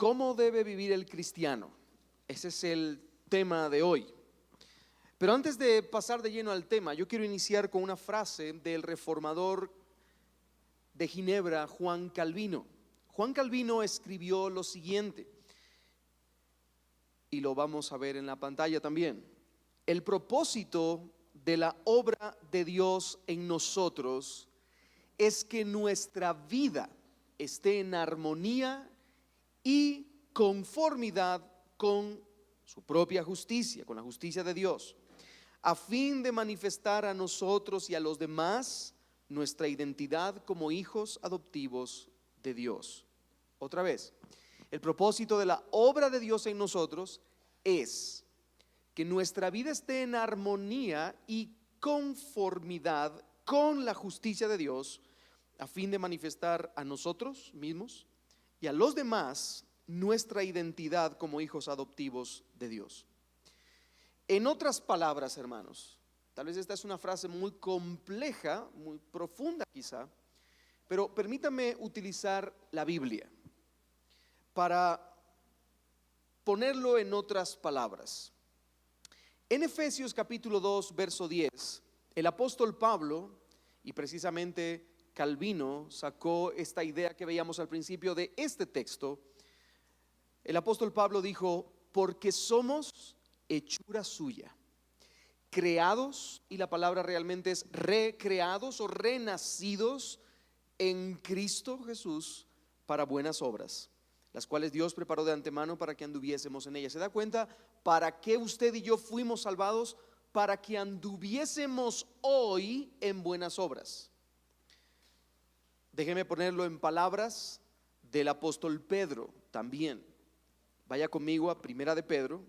¿Cómo debe vivir el cristiano? Ese es el tema de hoy. Pero antes de pasar de lleno al tema, yo quiero iniciar con una frase del reformador de Ginebra, Juan Calvino. Juan Calvino escribió lo siguiente, y lo vamos a ver en la pantalla también. El propósito de la obra de Dios en nosotros es que nuestra vida esté en armonía y conformidad con su propia justicia, con la justicia de Dios, a fin de manifestar a nosotros y a los demás nuestra identidad como hijos adoptivos de Dios. Otra vez, el propósito de la obra de Dios en nosotros es que nuestra vida esté en armonía y conformidad con la justicia de Dios, a fin de manifestar a nosotros mismos y a los demás nuestra identidad como hijos adoptivos de Dios. En otras palabras, hermanos, tal vez esta es una frase muy compleja, muy profunda quizá, pero permítame utilizar la Biblia para ponerlo en otras palabras. En Efesios capítulo 2, verso 10, el apóstol Pablo, y precisamente Calvino sacó esta idea que veíamos al principio de este texto. El apóstol Pablo dijo: porque somos hechura suya, creados, y la palabra realmente es recreados o renacidos en Cristo Jesús para buenas obras, las cuales Dios preparó de antemano para que anduviésemos en ellas. ¿Se da cuenta para qué usted y yo fuimos salvados? Para que anduviésemos hoy en buenas obras. Déjeme ponerlo en palabras del apóstol Pedro también. Vaya conmigo a Primera de Pedro,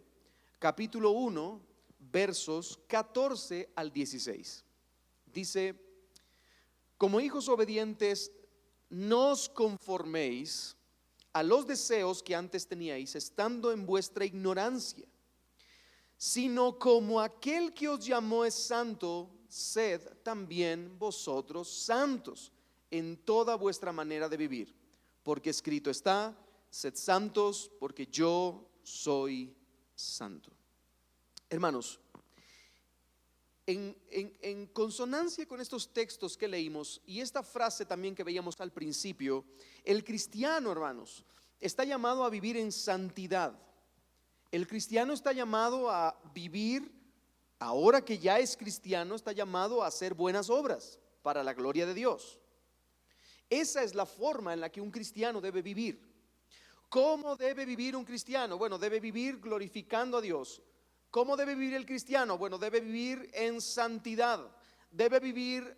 capítulo 1, versos 14 al 16. Dice: como hijos obedientes, no os conforméis a los deseos que antes teníais, estando en vuestra ignorancia, sino como aquel que os llamó es santo, sed también vosotros santos en toda vuestra manera de vivir, porque escrito está: sed santos porque yo soy santo. Hermanos, en consonancia con estos textos que leímos y esta frase también que veíamos al principio, el cristiano, hermanos, está llamado a vivir en santidad. El cristiano está llamado a vivir, ahora que ya es cristiano, está llamado a hacer buenas obras para la gloria de Dios. Esa es la forma en la que un cristiano debe vivir. ¿Cómo debe vivir un cristiano? Bueno, debe vivir glorificando a Dios. ¿Cómo debe vivir el cristiano? Bueno, debe vivir en santidad. Debe vivir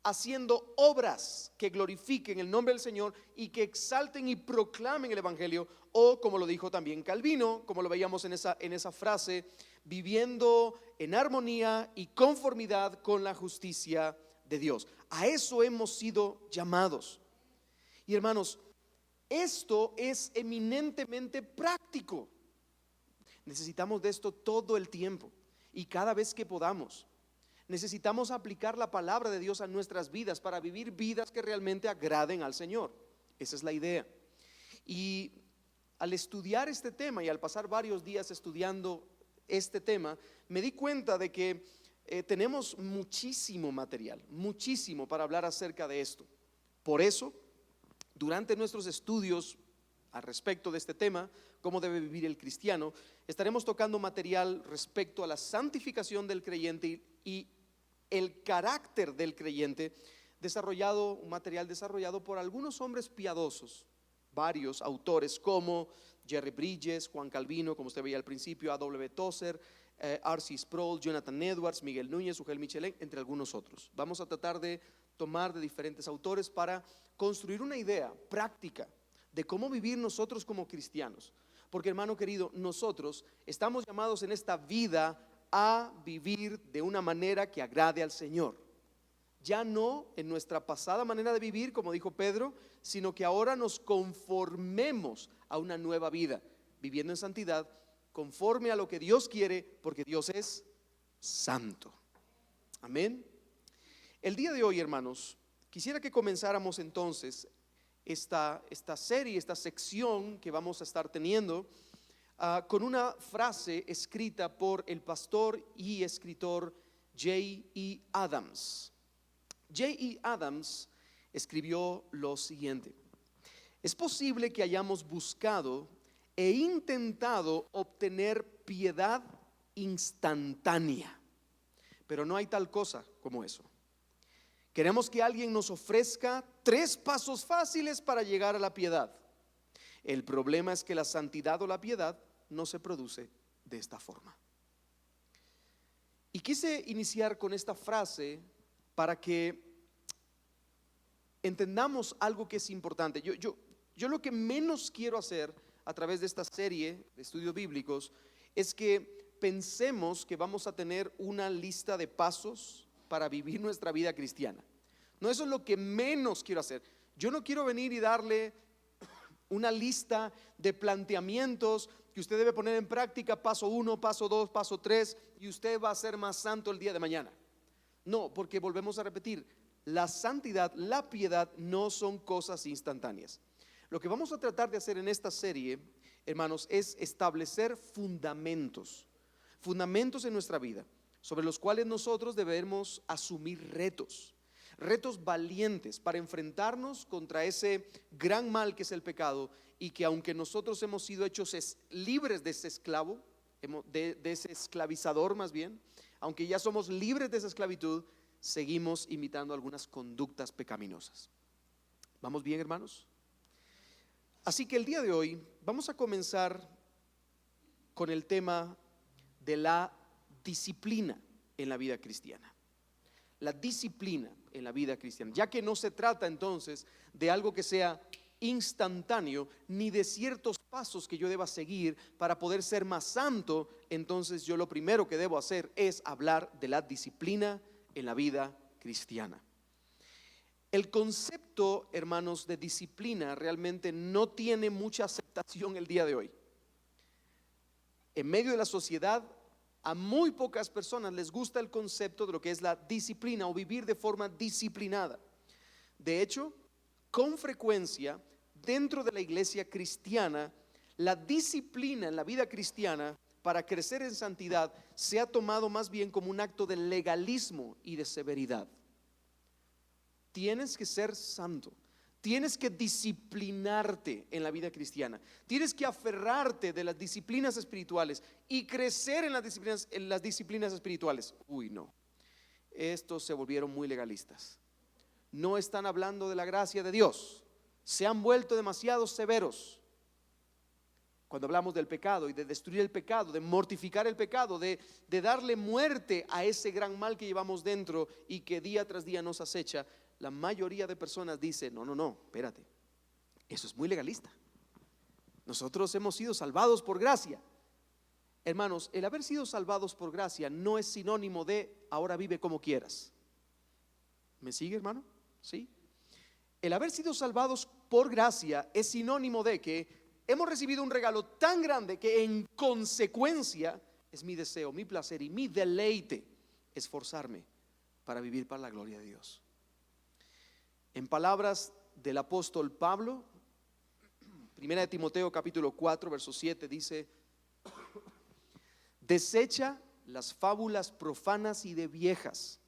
haciendo obras que glorifiquen el nombre del Señor y que exalten y proclamen el evangelio, o como lo dijo también Calvino, como lo veíamos en esa frase, viviendo en armonía y conformidad con la justicia de Dios. A eso hemos sido llamados. Y hermanos, esto es eminentemente práctico. Necesitamos de esto todo el tiempo y cada vez que podamos. Necesitamos aplicar la palabra de Dios a nuestras vidas para vivir vidas que realmente agraden al Señor. Esa es la idea. Y al estudiar este tema y al pasar varios días estudiando este tema, me di cuenta de que tenemos muchísimo material, muchísimo para hablar acerca de esto. Por eso, durante nuestros estudios al respecto de este tema, cómo debe vivir el cristiano, estaremos tocando material respecto a la santificación del creyente y el carácter del creyente, un material desarrollado por algunos hombres piadosos, varios autores como Jerry Bridges, Juan Calvino, como usted veía al principio, A.W. Tozer, R.C. Sproul, Jonathan Edwards, Miguel Núñez, Ugel Michelén, entre algunos otros. Vamos a tratar de tomar de diferentes autores para construir una idea práctica de cómo vivir nosotros como cristianos. Porque, hermano querido, nosotros estamos llamados en esta vida a vivir de una manera que agrade al Señor. Ya no en nuestra pasada manera de vivir, como dijo Pedro, sino que ahora nos conformemos a una nueva vida, viviendo en santidad, conforme a lo que Dios quiere, porque Dios es santo. Amén. El día de hoy, hermanos, quisiera que comenzáramos entonces esta serie, esta sección que vamos a estar teniendo, con una frase escrita por el pastor y escritor J.E. Adams. J.E. Adams escribió lo siguiente: es posible que hayamos buscado e intentado obtener piedad instantánea, pero no hay tal cosa como eso. Queremos que alguien nos ofrezca 3 pasos fáciles para llegar a la piedad. El problema es que la santidad o la piedad no se produce de esta forma. Y quise iniciar con esta frase para que entendamos algo que es importante. Yo lo que menos quiero hacer a través de esta serie de estudios bíblicos es que pensemos que vamos a tener una lista de pasos para vivir nuestra vida cristiana. No, eso es lo que menos quiero hacer. Yo no quiero venir y darle una lista de planteamientos que usted debe poner en práctica, paso 1, paso 2, paso 3, y usted va a ser más santo el día de mañana. No, porque volvemos a repetir, la santidad, la piedad no son cosas instantáneas. Lo que vamos a tratar de hacer en esta serie, hermanos, es establecer fundamentos en nuestra vida, sobre los cuales nosotros debemos asumir retos valientes para enfrentarnos contra ese gran mal que es el pecado, y que aunque nosotros hemos sido hechos libres de ese esclavo, de ese esclavizador más bien, aunque ya somos libres de esa esclavitud, seguimos imitando algunas conductas pecaminosas. ¿Vamos bien, hermanos? Así que el día de hoy vamos a comenzar con el tema de la disciplina en la vida cristiana. La disciplina en la vida cristiana, ya que no se trata entonces de algo que sea instantáneo, ni de ciertos pasos que yo deba seguir para poder ser más santo. Entonces yo lo primero que debo hacer es hablar de la disciplina en la vida cristiana. El concepto, hermanos, de disciplina realmente no tiene mucha aceptación el día de hoy. En medio de la sociedad, a muy pocas personas les gusta el concepto de lo que es la disciplina o vivir de forma disciplinada. De hecho, con frecuencia, dentro de la iglesia cristiana, la disciplina en la vida cristiana para crecer en santidad se ha tomado más bien como un acto de legalismo y de severidad. Tienes que ser santo, tienes que disciplinarte en la vida cristiana, tienes que aferrarte de las disciplinas espirituales y crecer en las disciplinas espirituales. Uy, no, estos se volvieron muy legalistas. No están hablando de la gracia de Dios, se han vuelto demasiado severos. Cuando hablamos del pecado y de destruir el pecado, de mortificar el pecado, de darle muerte a ese gran mal que llevamos dentro y que día tras día nos acecha, la mayoría de personas dice: no, espérate, eso es muy legalista. Nosotros hemos sido salvados por gracia. Hermanos, el haber sido salvados por gracia no es sinónimo de ahora vive como quieras. ¿Me sigue, hermano? ¿Sí? El haber sido salvados por gracia es sinónimo de que hemos recibido un regalo tan grande que en consecuencia es mi deseo, mi placer y mi deleite esforzarme para vivir para la gloria de Dios. En palabras del apóstol Pablo, 1 de Timoteo capítulo 4 verso 7 dice: desecha las fábulas profanas y de viejas.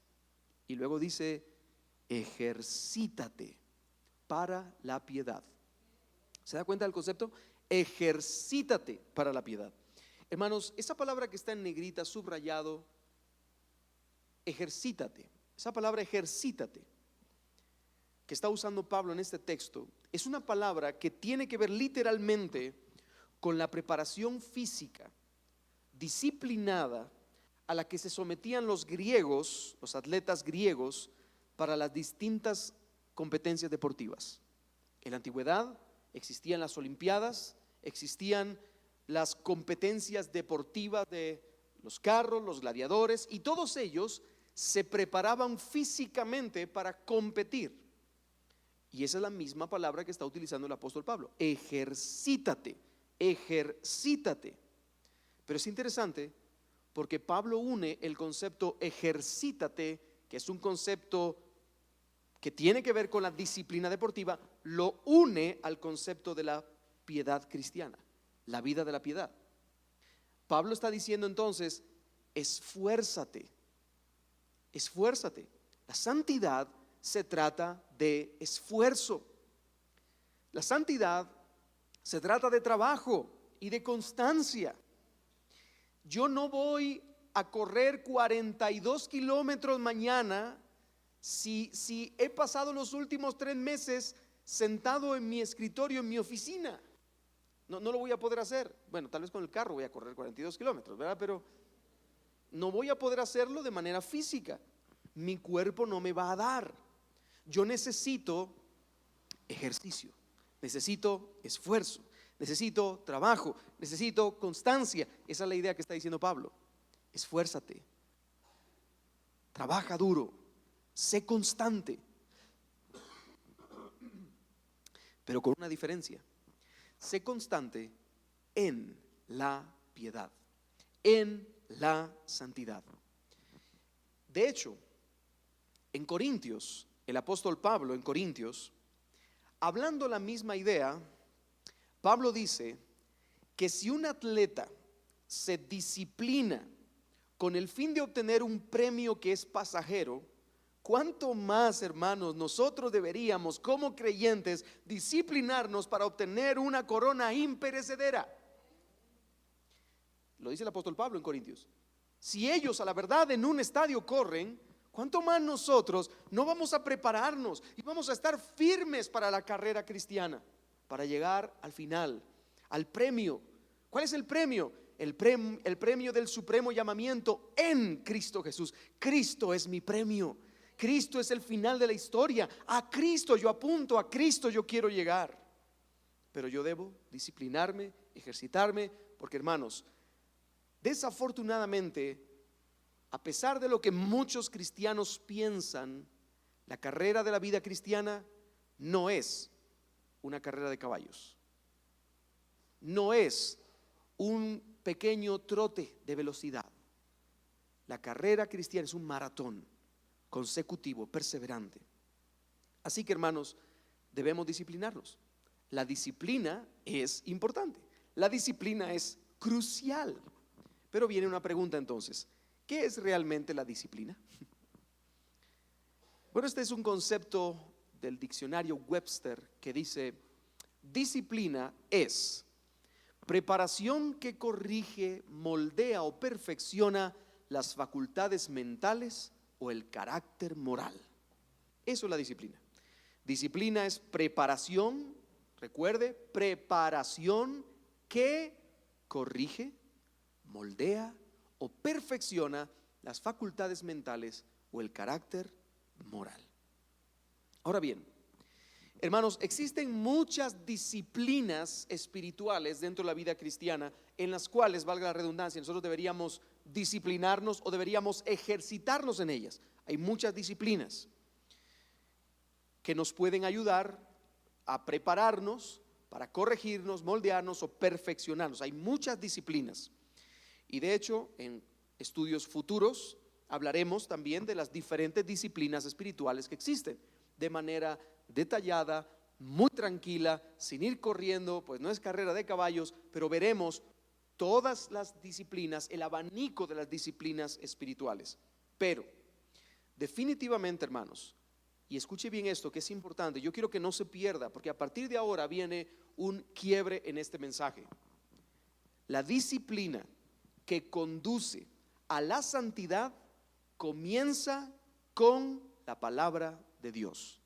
Y luego dice: ejercítate para la piedad. ¿Se da cuenta del concepto? Ejercítate para la piedad. Hermanos, esa palabra que está en negrita, subrayado, ejercítate, esa palabra ejercítate que está usando Pablo en este texto, es una palabra que tiene que ver literalmente con la preparación física disciplinada a la que se sometían los griegos, los atletas griegos, para las distintas competencias deportivas. En la antigüedad existían las olimpiadas, existían las competencias deportivas de los carros, los gladiadores, y todos ellos se preparaban físicamente para competir. Y esa es la misma palabra que está utilizando el apóstol Pablo: ejercítate, ejercítate. Pero es interesante porque Pablo une el concepto ejercítate, que es un concepto que tiene que ver con la disciplina deportiva, lo une al concepto de la piedad cristiana, la vida de la piedad. Pablo está diciendo entonces, esfuérzate, esfuérzate. La santidad se trata de esfuerzo. La santidad se trata de trabajo y de constancia. Yo no voy a correr 42 kilómetros mañana si he pasado los últimos 3 meses sentado en mi escritorio, en mi oficina. No lo voy a poder hacer. Bueno, tal vez con el carro voy a correr 42 kilómetros, ¿verdad? Pero no voy a poder hacerlo de manera física. Mi cuerpo no me va a dar. Yo necesito ejercicio, necesito esfuerzo, necesito trabajo, necesito constancia. Esa es la idea que está diciendo Pablo. Esfuérzate, trabaja duro, sé constante, pero con una diferencia. Sé constante en la piedad, en la santidad. De hecho, en Corintios, el apóstol Pablo en Corintios, hablando la misma idea, Pablo dice que si un atleta se disciplina con el fin de obtener un premio que es pasajero, ¿cuánto más, hermanos, nosotros deberíamos como creyentes disciplinarnos para obtener una corona imperecedera? Lo dice el apóstol Pablo en Corintios. Si ellos a la verdad en un estadio corren, ¿cuánto más nosotros no vamos a prepararnos y vamos a estar firmes para la carrera cristiana, para llegar al final, al premio? ¿Cuál es el premio? El premio del supremo llamamiento en Cristo Jesús. Cristo es mi premio. Cristo es el final de la historia. A Cristo yo apunto, a Cristo yo quiero llegar. Pero yo debo disciplinarme, ejercitarme, porque hermanos, desafortunadamente, a pesar de lo que muchos cristianos piensan, la carrera de la vida cristiana no es una carrera de caballos. No es un pequeño trote de velocidad. La carrera cristiana es un maratón consecutivo, perseverante. Así que hermanos, debemos disciplinarnos. La disciplina es importante. La disciplina es crucial. Pero viene una pregunta entonces: ¿qué es realmente la disciplina? Bueno, este es un concepto del diccionario Webster que dice: disciplina es preparación que corrige, moldea o perfecciona las facultades mentales o el carácter moral. Eso es la disciplina. Disciplina es preparación, recuerde, preparación que corrige, moldea o perfecciona las facultades mentales o el carácter moral. Ahora bien, hermanos, existen muchas disciplinas espirituales dentro de la vida cristiana en las cuales, valga la redundancia, nosotros deberíamos disciplinarnos o deberíamos ejercitarnos en ellas. Hay muchas disciplinas que nos pueden ayudar a prepararnos para corregirnos, moldearnos o perfeccionarnos. Hay muchas disciplinas. Y de hecho, en estudios futuros hablaremos también de las diferentes disciplinas espirituales que existen, de manera detallada, muy tranquila, sin ir corriendo, pues no es carrera de caballos, pero veremos todas las disciplinas, el abanico de las disciplinas espirituales. Pero definitivamente, hermanos, y escuche bien esto que es importante, yo quiero que no se pierda, porque a partir de ahora viene un quiebre en este mensaje. La disciplina que conduce a la santidad comienza con la palabra de Dios.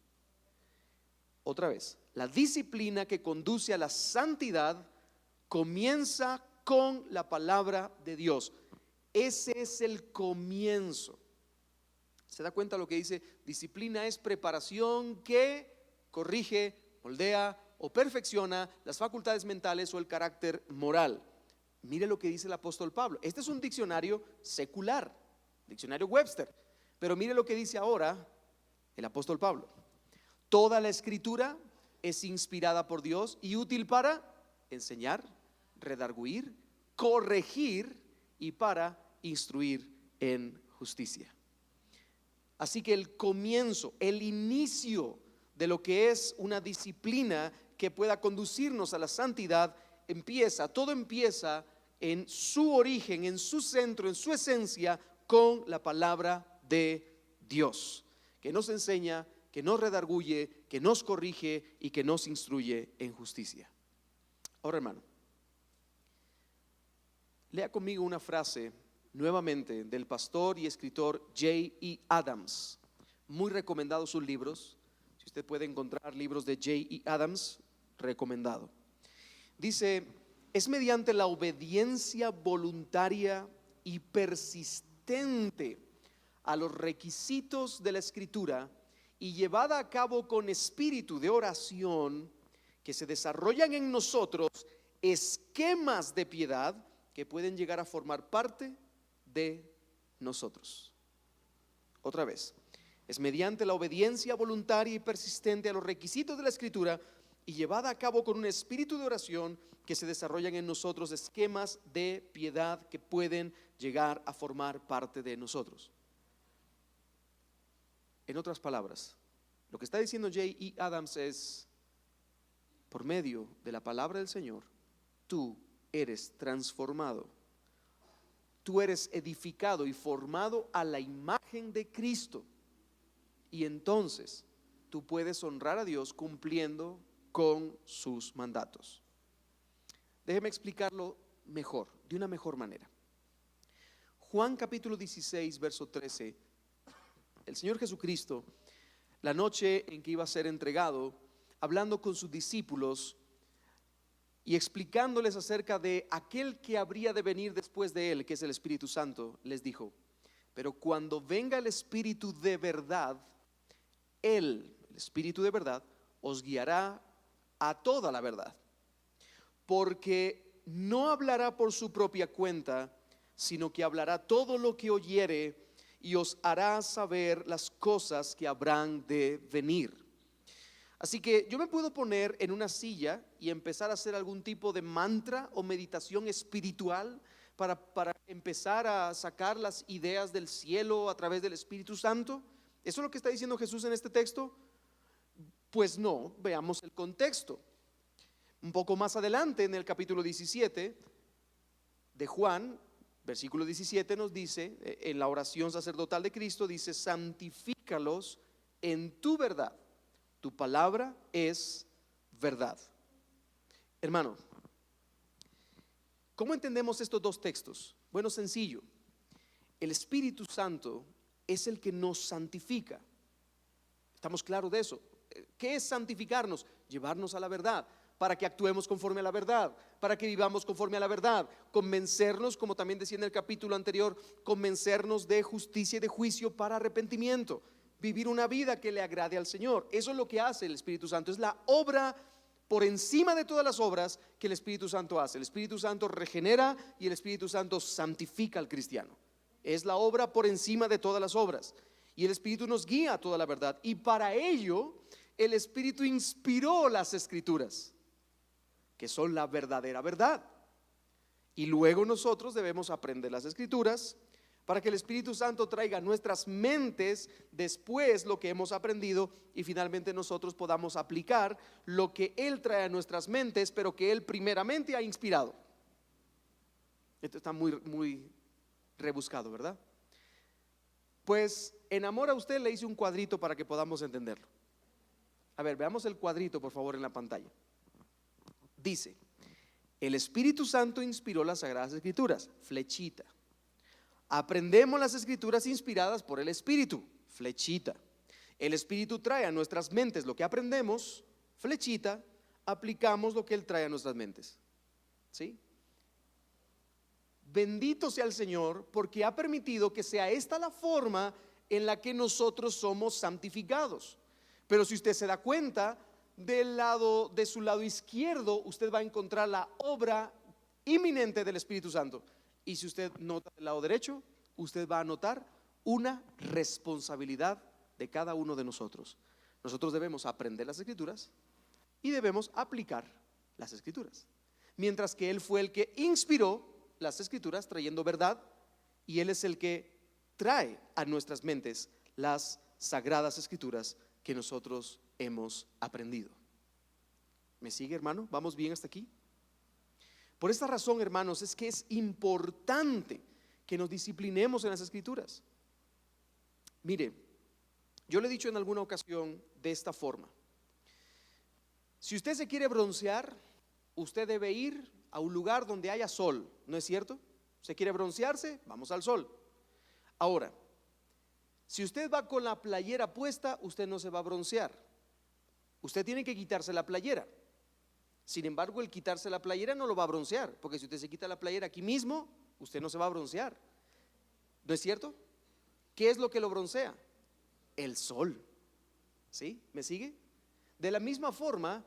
Otra vez, la disciplina que conduce a la santidad comienza con la palabra de Dios. Ese es el comienzo. ¿Se da cuenta lo que dice? Disciplina es preparación que corrige, moldea o perfecciona las facultades mentales o el carácter moral. Mire lo que dice el apóstol Pablo. Este es un diccionario secular, diccionario Webster, pero mire lo que dice ahora el apóstol Pablo. Toda la escritura es inspirada por Dios y útil para enseñar, redarguir, corregir y para instruir en justicia. Así que el comienzo, el inicio de lo que es una disciplina que pueda conducirnos a la santidad, todo empieza en su origen, en su centro, en su esencia, con la palabra de Dios, que nos enseña, que nos redarguye, que nos corrige y que nos instruye en justicia. Ahora, hermano, lea conmigo una frase nuevamente del pastor y escritor J.E. Adams. Muy recomendados sus libros. Si usted puede encontrar libros de J.E. Adams, recomendado. Dice: es mediante la obediencia voluntaria y persistente a los requisitos de la Escritura y llevada a cabo con espíritu de oración que se desarrollan en nosotros esquemas de piedad que pueden llegar a formar parte de nosotros. Otra vez, es mediante la obediencia voluntaria y persistente a los requisitos de la Escritura y llevada a cabo con un espíritu de oración que se desarrollan en nosotros esquemas de piedad que pueden llegar a formar parte de nosotros. En otras palabras, lo que está diciendo J.E. Adams es: por medio de la palabra del Señor, tú eres transformado, tú eres edificado y formado a la imagen de Cristo, y entonces tú puedes honrar a Dios cumpliendo con sus mandatos. Déjeme explicarlo mejor, de una mejor manera. Juan capítulo 16, verso 13, el Señor Jesucristo, la noche en que iba a ser entregado, hablando con sus discípulos y explicándoles acerca de aquel que habría de venir después de él, que es el Espíritu Santo, les dijo: pero cuando venga el Espíritu de verdad, el Espíritu de verdad, os guiará a toda la verdad, porque no hablará por su propia cuenta, sino que hablará todo lo que oyere y os hará saber las cosas que habrán de venir. Así que yo me puedo poner en una silla y empezar a hacer algún tipo de mantra o meditación espiritual para empezar a sacar las ideas del cielo a través del Espíritu Santo. ¿Eso es lo que está diciendo Jesús en este texto? Pues no, veamos el contexto. Un poco más adelante, en el capítulo 17 de Juan, versículo 17 nos dice, en la oración sacerdotal de Cristo, dice: santifícalos en tu verdad, tu palabra es verdad. Hermano, ¿cómo entendemos estos dos textos? Bueno, sencillo. El Espíritu Santo es el que nos santifica. ¿Estamos claros de eso? ¿Qué es santificarnos? Llevarnos a la verdad, para que actuemos conforme a la verdad, para que vivamos conforme a la verdad, convencernos, como también decía en el capítulo anterior, convencernos de justicia y de juicio para arrepentimiento, vivir una vida que le agrade al Señor. Eso es lo que hace el Espíritu Santo, es la obra por encima de todas las obras que el Espíritu Santo hace. El Espíritu Santo regenera y el Espíritu Santo santifica al cristiano. Es la obra por encima de todas las obras, y el Espíritu nos guía a toda la verdad, y para ello el Espíritu inspiró las Escrituras, que son la verdadera verdad. Y luego nosotros debemos aprender las Escrituras para que el Espíritu Santo traiga a nuestras mentes después lo que hemos aprendido, y finalmente nosotros podamos aplicar lo que Él trae a nuestras mentes, pero que Él primeramente ha inspirado. Esto está muy rebuscado, ¿verdad? Pues en amor a usted le hice un cuadrito para que podamos entenderlo. A ver, veamos el cuadrito, por favor, en la pantalla. Dice: el Espíritu Santo inspiró las Sagradas Escrituras, flechita. Aprendemos las Escrituras inspiradas por el Espíritu, flechita. El Espíritu trae a nuestras mentes lo que aprendemos, flechita. Aplicamos lo que Él trae a nuestras mentes, ¿sí? Bendito sea el Señor, porque ha permitido que sea esta la forma en la que nosotros somos santificados. Pero si usted se da cuenta, de su lado izquierdo usted va a encontrar la obra inminente del Espíritu Santo, y si usted nota del lado derecho, usted va a notar una responsabilidad de cada uno de nosotros. Nosotros debemos aprender las Escrituras y debemos aplicar las Escrituras, mientras que Él fue el que inspiró las Escrituras trayendo verdad, y Él es el que trae a nuestras mentes las Sagradas Escrituras que nosotros hemos aprendido. ¿Me sigue, hermano? ¿Vamos bien hasta aquí? Por esta razón, hermanos, es que es importante que nos disciplinemos en las Escrituras. Mire, yo le he dicho en alguna ocasión de esta forma: si usted se quiere broncear, usted debe ir a un lugar donde haya sol, ¿no es cierto? ¿Se quiere broncearse? Vamos al sol. Ahora, si usted va con la playera puesta, usted no se va a broncear. Usted tiene que quitarse la playera. Sin embargo, el quitarse la playera no lo va a broncear, porque si usted se quita la playera aquí mismo, usted no se va a broncear. ¿No es cierto? ¿Qué es lo que lo broncea? El sol. ¿Sí? ¿Me sigue? De la misma forma,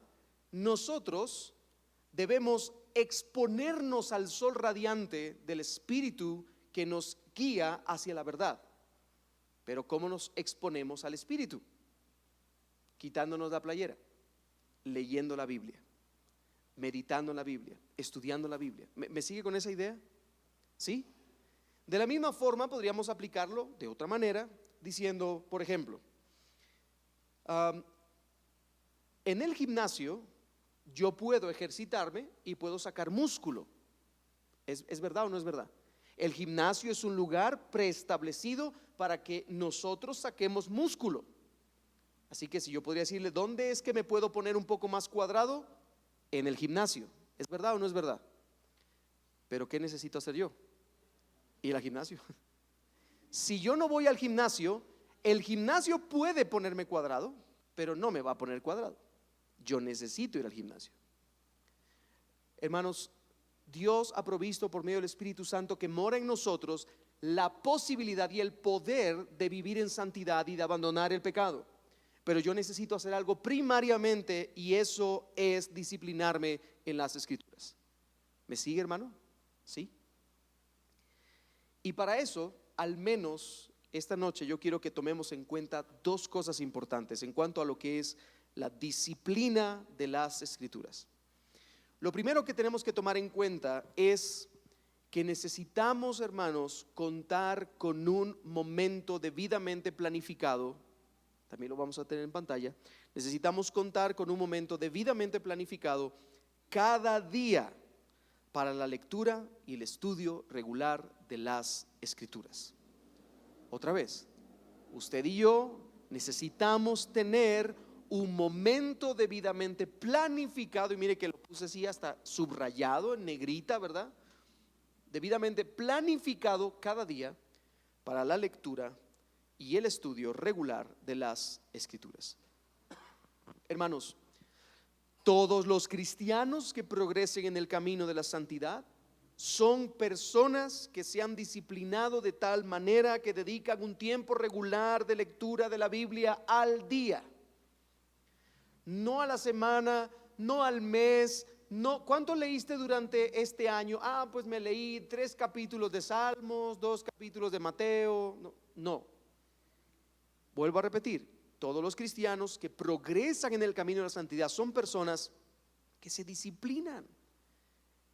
nosotros debemos exponernos al sol radiante del Espíritu que nos guía hacia la verdad. Pero ¿cómo nos exponemos al Espíritu? Quitándonos la playera, leyendo la Biblia, meditando en la Biblia, estudiando la Biblia. ¿Me sigue con esa idea? ¿Sí? De la misma forma podríamos aplicarlo de otra manera, diciendo, por ejemplo, en el gimnasio yo puedo ejercitarme y puedo sacar músculo. ¿Es verdad o no es verdad? El gimnasio es un lugar preestablecido para que nosotros saquemos músculo. Así que si yo podría decirle, ¿dónde es que me puedo poner un poco más cuadrado? En el gimnasio. ¿Es verdad o no es verdad? Pero ¿qué necesito hacer yo? Ir al gimnasio. Si yo no voy al gimnasio, el gimnasio puede ponerme cuadrado, pero no me va a poner cuadrado. Yo necesito ir al gimnasio. Hermanos, Dios ha provisto por medio del Espíritu Santo que mora en nosotros la posibilidad y el poder de vivir en santidad y de abandonar el pecado. Pero yo necesito hacer algo primariamente, y eso es disciplinarme en las Escrituras. ¿Me sigue, hermano? ¿Sí? Y para eso, al menos esta noche, yo quiero que tomemos en cuenta dos cosas importantes en cuanto a lo que es la disciplina de las Escrituras. Lo primero que tenemos que tomar en cuenta es que necesitamos, hermanos, contar con un momento debidamente planificado. También lo vamos a tener en pantalla. Necesitamos contar con un momento debidamente planificado cada día para la lectura y el estudio regular de las Escrituras. Otra vez, usted y yo necesitamos tener un momento debidamente planificado, y mire que lo puse así hasta subrayado en negrita, ¿verdad? Debidamente planificado cada día para la lectura y el estudio regular de las Escrituras. Hermanos, todos los cristianos que progresen en el camino de la santidad son personas que se han disciplinado de tal manera que dedican un tiempo regular de lectura de la Biblia al día. No a la semana, no al mes, no. ¿Cuánto leíste durante este año? Pues me leí 3 capítulos de Salmos, 2 capítulos de Mateo. No. Vuelvo a repetir, todos los cristianos que progresan en el camino de la santidad son personas que se disciplinan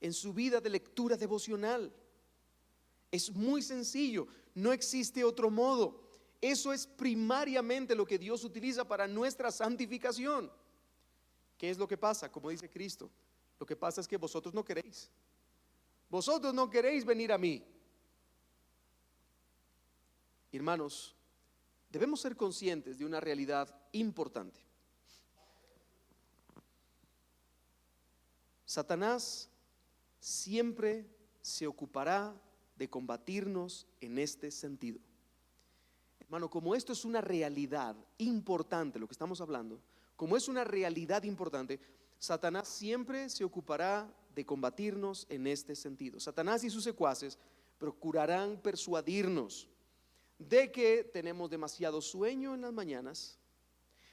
en su vida de lectura devocional. Es muy sencillo, no existe otro modo. Eso es primariamente lo que Dios utiliza para nuestra santificación. ¿Qué es lo que pasa? Como dice Cristo, lo que pasa es que vosotros no queréis. Vosotros no queréis venir a mí. Hermanos, debemos ser conscientes de una realidad importante. Satanás siempre se ocupará de combatirnos en este sentido. Hermano, como esto es una realidad importante, lo que estamos hablando, como es una realidad importante, Satanás siempre se ocupará de combatirnos en este sentido. Satanás y sus secuaces procurarán persuadirnos de que tenemos demasiado sueño en las mañanas,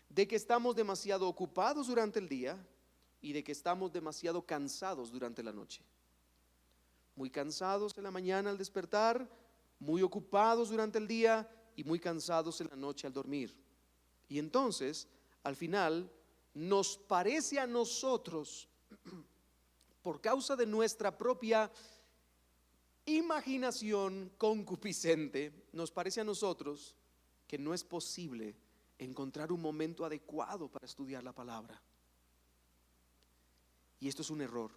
de que estamos demasiado ocupados durante el día y de que estamos demasiado cansados durante la noche. Muy cansados en la mañana al despertar, muy ocupados durante el día y muy cansados en la noche al dormir. Y entonces, al final, nos parece a nosotros, por causa de nuestra propia imaginación concupiscente, nos parece a nosotros que no es posible encontrar un momento adecuado para estudiar la palabra. Y esto es un error.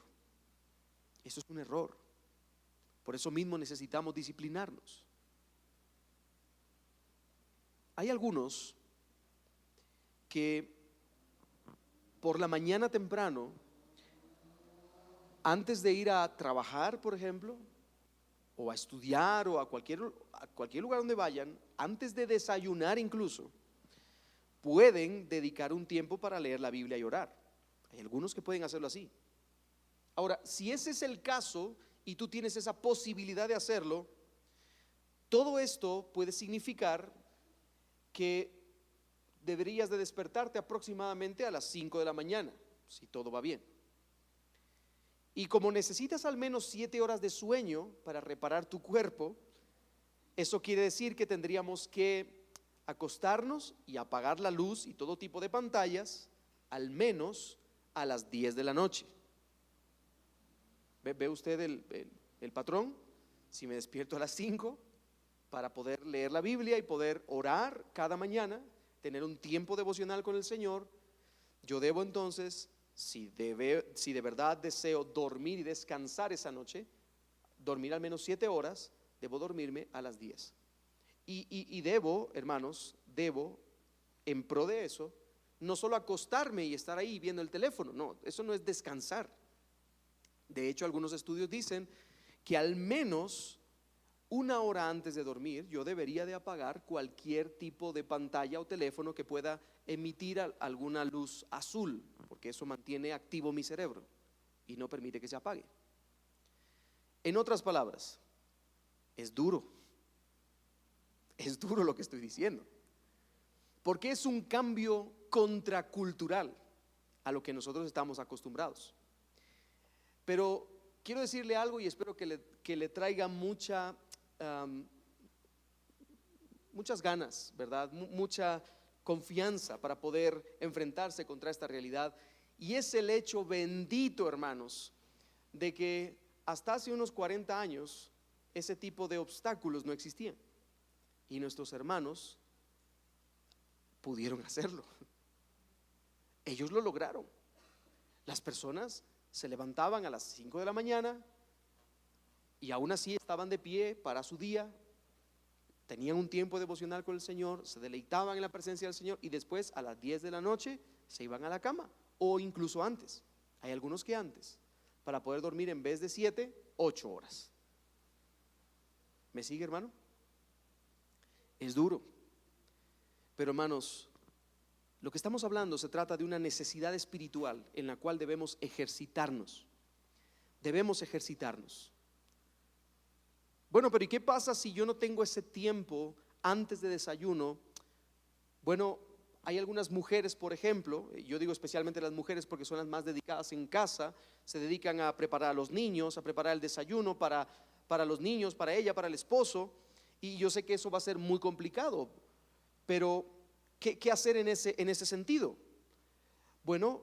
Esto es un error. Por eso mismo necesitamos disciplinarnos. Hay algunos que por la mañana temprano, antes de ir a trabajar, por ejemplo, o a estudiar o a cualquier lugar donde vayan, antes de desayunar incluso, pueden dedicar un tiempo para leer la Biblia y orar. Hay algunos que pueden hacerlo así. Ahora, si ese es el caso y tú tienes esa posibilidad de hacerlo, todo esto puede significar que deberías de despertarte aproximadamente a las 5 de la mañana, si todo va bien. Y como necesitas al menos 7 horas de sueño para reparar tu cuerpo, eso quiere decir que tendríamos que acostarnos y apagar la luz y todo tipo de pantallas al menos a las 10 de la noche. ¿Ve usted el patrón? Si me despierto a las 5 para poder leer la Biblia y poder orar cada mañana, tener un tiempo devocional con el Señor, yo debo entonces, si de verdad deseo dormir y descansar esa noche, dormir al menos 7 horas, debo dormirme a las 10. Y debo, hermanos, en pro de eso, no solo acostarme y estar ahí viendo el teléfono, no, eso no es descansar. De hecho, algunos estudios dicen que al menos 1 hora antes de dormir yo debería de apagar cualquier tipo de pantalla o teléfono que pueda emitir alguna luz azul, porque eso mantiene activo mi cerebro y no permite que se apague. En otras palabras, es duro lo que estoy diciendo, porque es un cambio contracultural a lo que nosotros estamos acostumbrados. Pero quiero decirle algo y espero que le traiga muchas ganas, ¿verdad? Mucha confianza para poder enfrentarse contra esta realidad. Y es el hecho bendito, hermanos, de que hasta hace unos 40 años ese tipo de obstáculos no existían. Y nuestros hermanos pudieron hacerlo. Ellos lo lograron. Las personas se levantaban a las 5 de la mañana y aún así estaban de pie para su día, tenían un tiempo devocional con el Señor, se deleitaban en la presencia del Señor y después a las 10 de la noche se iban a la cama, o incluso antes. Hay algunos que antes, para poder dormir en vez de 7, 8 horas. ¿Me sigue, hermano? Es duro. Pero, hermanos, lo que estamos hablando se trata de una necesidad espiritual en la cual debemos ejercitarnos. Debemos ejercitarnos. Bueno, pero ¿y qué pasa si yo no tengo ese tiempo antes de desayuno? Bueno, hay algunas mujeres, por ejemplo, yo digo especialmente las mujeres porque son las más dedicadas en casa, se dedican a preparar a los niños, a preparar el desayuno para los niños, para ella, para el esposo, y yo sé que eso va a ser muy complicado, pero ¿qué hacer en ese sentido? Bueno,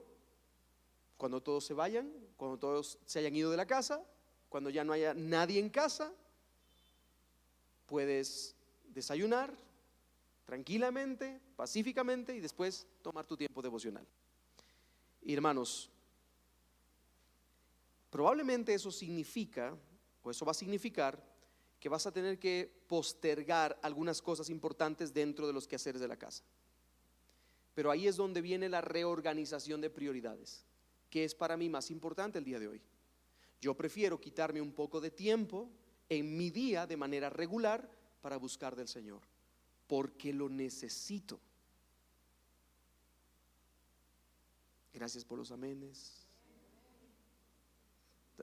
cuando todos se vayan, cuando todos se hayan ido de la casa, cuando ya no haya nadie en casa, puedes desayunar tranquilamente, pacíficamente y después tomar tu tiempo devocional. Y hermanos, probablemente eso significa, o eso va a significar, que vas a tener que postergar algunas cosas importantes dentro de los quehaceres de la casa. Pero ahí es donde viene la reorganización de prioridades, que es para mí más importante el día de hoy. Yo prefiero quitarme un poco de tiempo en mi día de manera regular para buscar del Señor, porque lo necesito. Gracias por los amenes.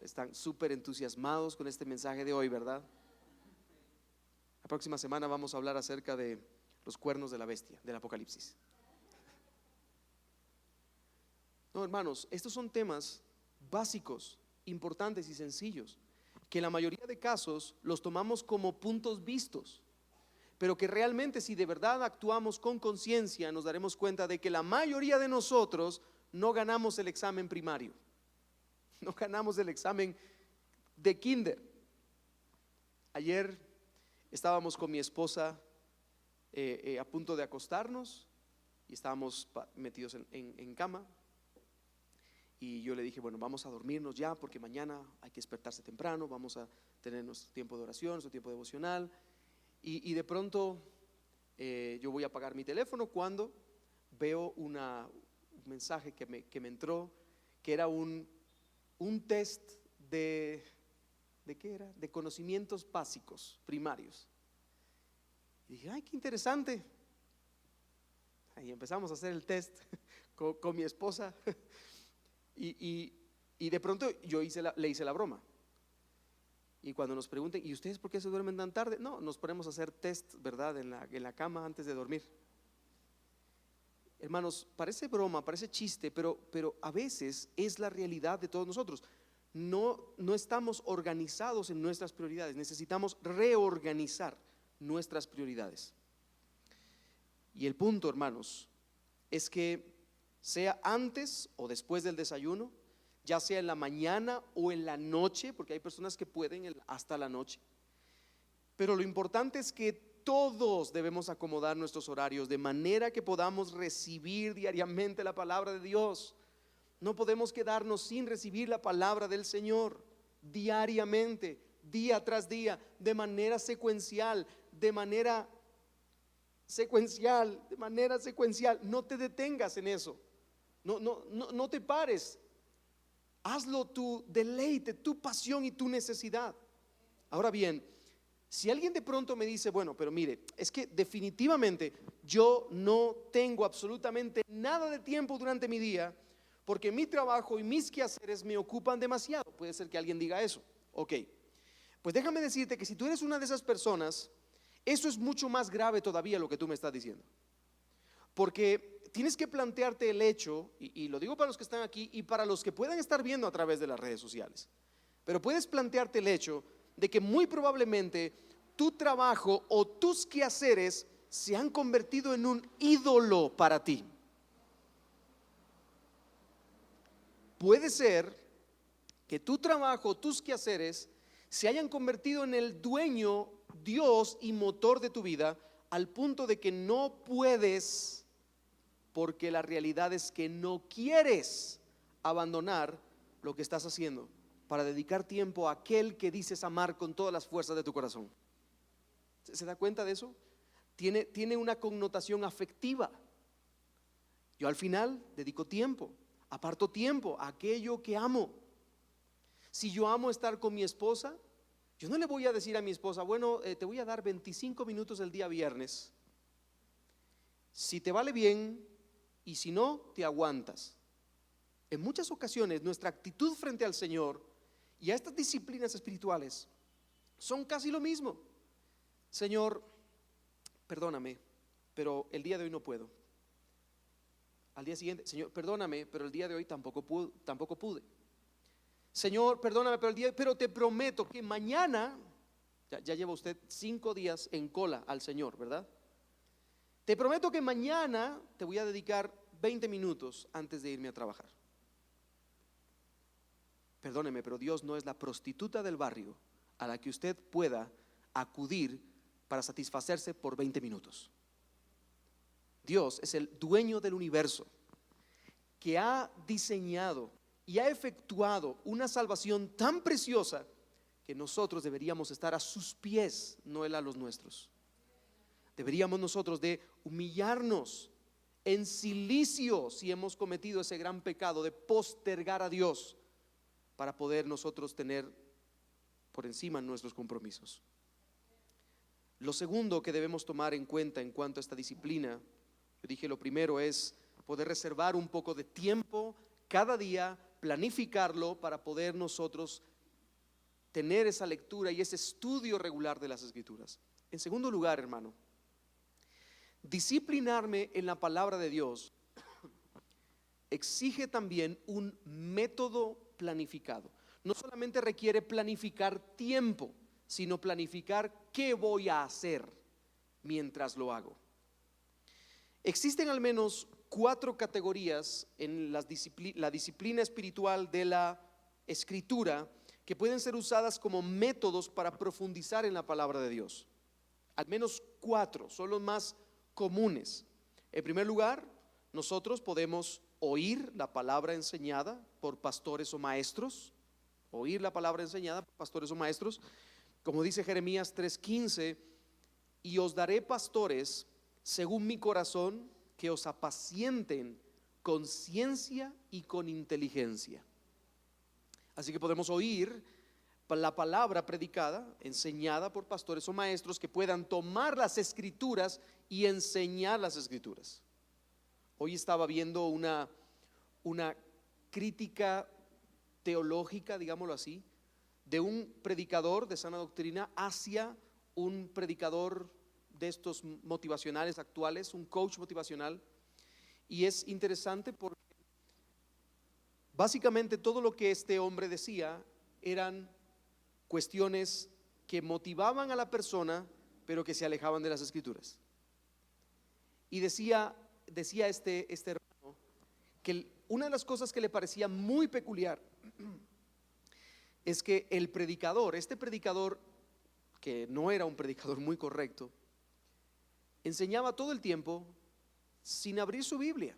Están súper entusiasmados con este mensaje de hoy, ¿verdad? La próxima semana vamos a hablar acerca de los cuernos de la bestia, del Apocalipsis. No, hermanos, estos son temas básicos, importantes y sencillos, que en la mayoría de casos los tomamos como puntos vistos, pero que realmente si de verdad actuamos con conciencia nos daremos cuenta de que la mayoría de nosotros no ganamos el examen primario, no ganamos el examen de kinder. Ayer estábamos con mi esposa a punto de acostarnos y estábamos metidos en cama. Y yo le dije, bueno, vamos a dormirnos ya porque mañana hay que despertarse temprano, vamos a tener nuestro tiempo de oración, nuestro tiempo devocional. Y de pronto yo voy a apagar mi teléfono cuando veo un mensaje que me entró, que era un test ¿de qué era? De conocimientos básicos, primarios. Y dije, ay, qué interesante. Ahí empezamos a hacer el test con mi esposa. Y de pronto yo le hice la broma. Y cuando nos pregunten, ¿y ustedes por qué se duermen tan tarde? No, nos ponemos a hacer test, ¿verdad? En la cama antes de dormir. Hermanos, parece broma, parece chiste, pero a veces es la realidad de todos nosotros. No estamos organizados en nuestras prioridades. Necesitamos reorganizar nuestras prioridades. Y el punto, hermanos, es que sea antes o después del desayuno, ya sea en la mañana o en la noche, porque hay personas que pueden hasta la noche. Pero lo importante es que todos debemos acomodar nuestros horarios de manera que podamos recibir diariamente la palabra de Dios. No podemos quedarnos sin recibir la palabra del Señor diariamente, día tras día, de manera secuencial, de manera secuencial. No te detengas en eso. No te pares. Hazlo tu deleite, tu pasión y tu necesidad. Ahora bien, si alguien de pronto me dice, bueno, pero mire, es que definitivamente yo no tengo absolutamente nada de tiempo durante mi día porque mi trabajo y mis quehaceres me ocupan demasiado. Puede ser que alguien diga eso. Ok, pues déjame decirte que si tú eres una de esas personas, eso es mucho más grave todavía lo que tú me estás diciendo. Porque tienes que plantearte el hecho, y lo digo para los que están aquí y para los que puedan estar viendo a través de las redes sociales, pero puedes plantearte el hecho de que muy probablemente tu trabajo o tus quehaceres se han convertido en un ídolo para ti. Puede ser que tu trabajo, tus quehaceres se hayan convertido en el dueño, Dios y motor de tu vida, al punto de que no puedes, porque la realidad es que no quieres abandonar lo que estás haciendo para dedicar tiempo a aquel que dices amar con todas las fuerzas de tu corazón. ¿Se da cuenta de eso? Tiene una connotación afectiva. Yo al final dedico tiempo, aparto tiempo a aquello que amo. Si yo amo estar con mi esposa, yo no le voy a decir a mi esposa, bueno, te voy a dar 25 minutos el día viernes. Si te vale bien y si no, te aguantas. En muchas ocasiones nuestra actitud frente al Señor y a estas disciplinas espirituales son casi lo mismo. Señor, perdóname, pero el día de hoy no puedo. Al día siguiente, Señor, perdóname, pero el día de hoy tampoco pude. Señor, perdóname, pero te prometo que mañana, ya lleva usted 5 días en cola al Señor, ¿verdad? Te prometo que mañana te voy a dedicar 20 minutos antes de irme a trabajar. Perdóneme, pero Dios no es la prostituta del barrio a la que usted pueda acudir para satisfacerse por 20 minutos. Dios es el dueño del universo que ha diseñado y ha efectuado una salvación tan preciosa que nosotros deberíamos estar a sus pies, no Él a los nuestros. Deberíamos nosotros de humillarnos en silicio si hemos cometido ese gran pecado de postergar a Dios para poder nosotros tener por encima nuestros compromisos. Lo segundo que debemos tomar en cuenta en cuanto a esta disciplina, yo dije lo primero es poder reservar un poco de tiempo cada día, planificarlo para poder nosotros tener esa lectura y ese estudio regular de las Escrituras. En segundo lugar, hermano, disciplinarme en la palabra de Dios exige también un método planificado. No solamente requiere planificar tiempo, sino planificar qué voy a hacer mientras lo hago. Existen al menos 4 categorías en la disciplina espiritual de la Escritura que pueden ser usadas como métodos para profundizar en la palabra de Dios. Al menos 4 son los más comunes. En primer lugar, nosotros podemos oír la palabra enseñada por pastores o maestros, oír la palabra enseñada por pastores o maestros, como dice Jeremías 3:15, y os daré pastores según mi corazón, que os apacienten con ciencia y con inteligencia. Así que podemos oír la palabra predicada, enseñada por pastores o maestros que puedan tomar las escrituras y enseñar las escrituras. Hoy estaba viendo una crítica teológica, digámoslo así, de un predicador de sana doctrina hacia un predicador de estos motivacionales actuales, un coach motivacional. Y es interesante porque básicamente todo lo que este hombre decía eran cuestiones que motivaban a la persona, pero que se alejaban de las escrituras. Y decía este hermano que una de las cosas que le parecía muy peculiar es que el predicador, este predicador que no era un predicador muy correcto, enseñaba todo el tiempo sin abrir su Biblia.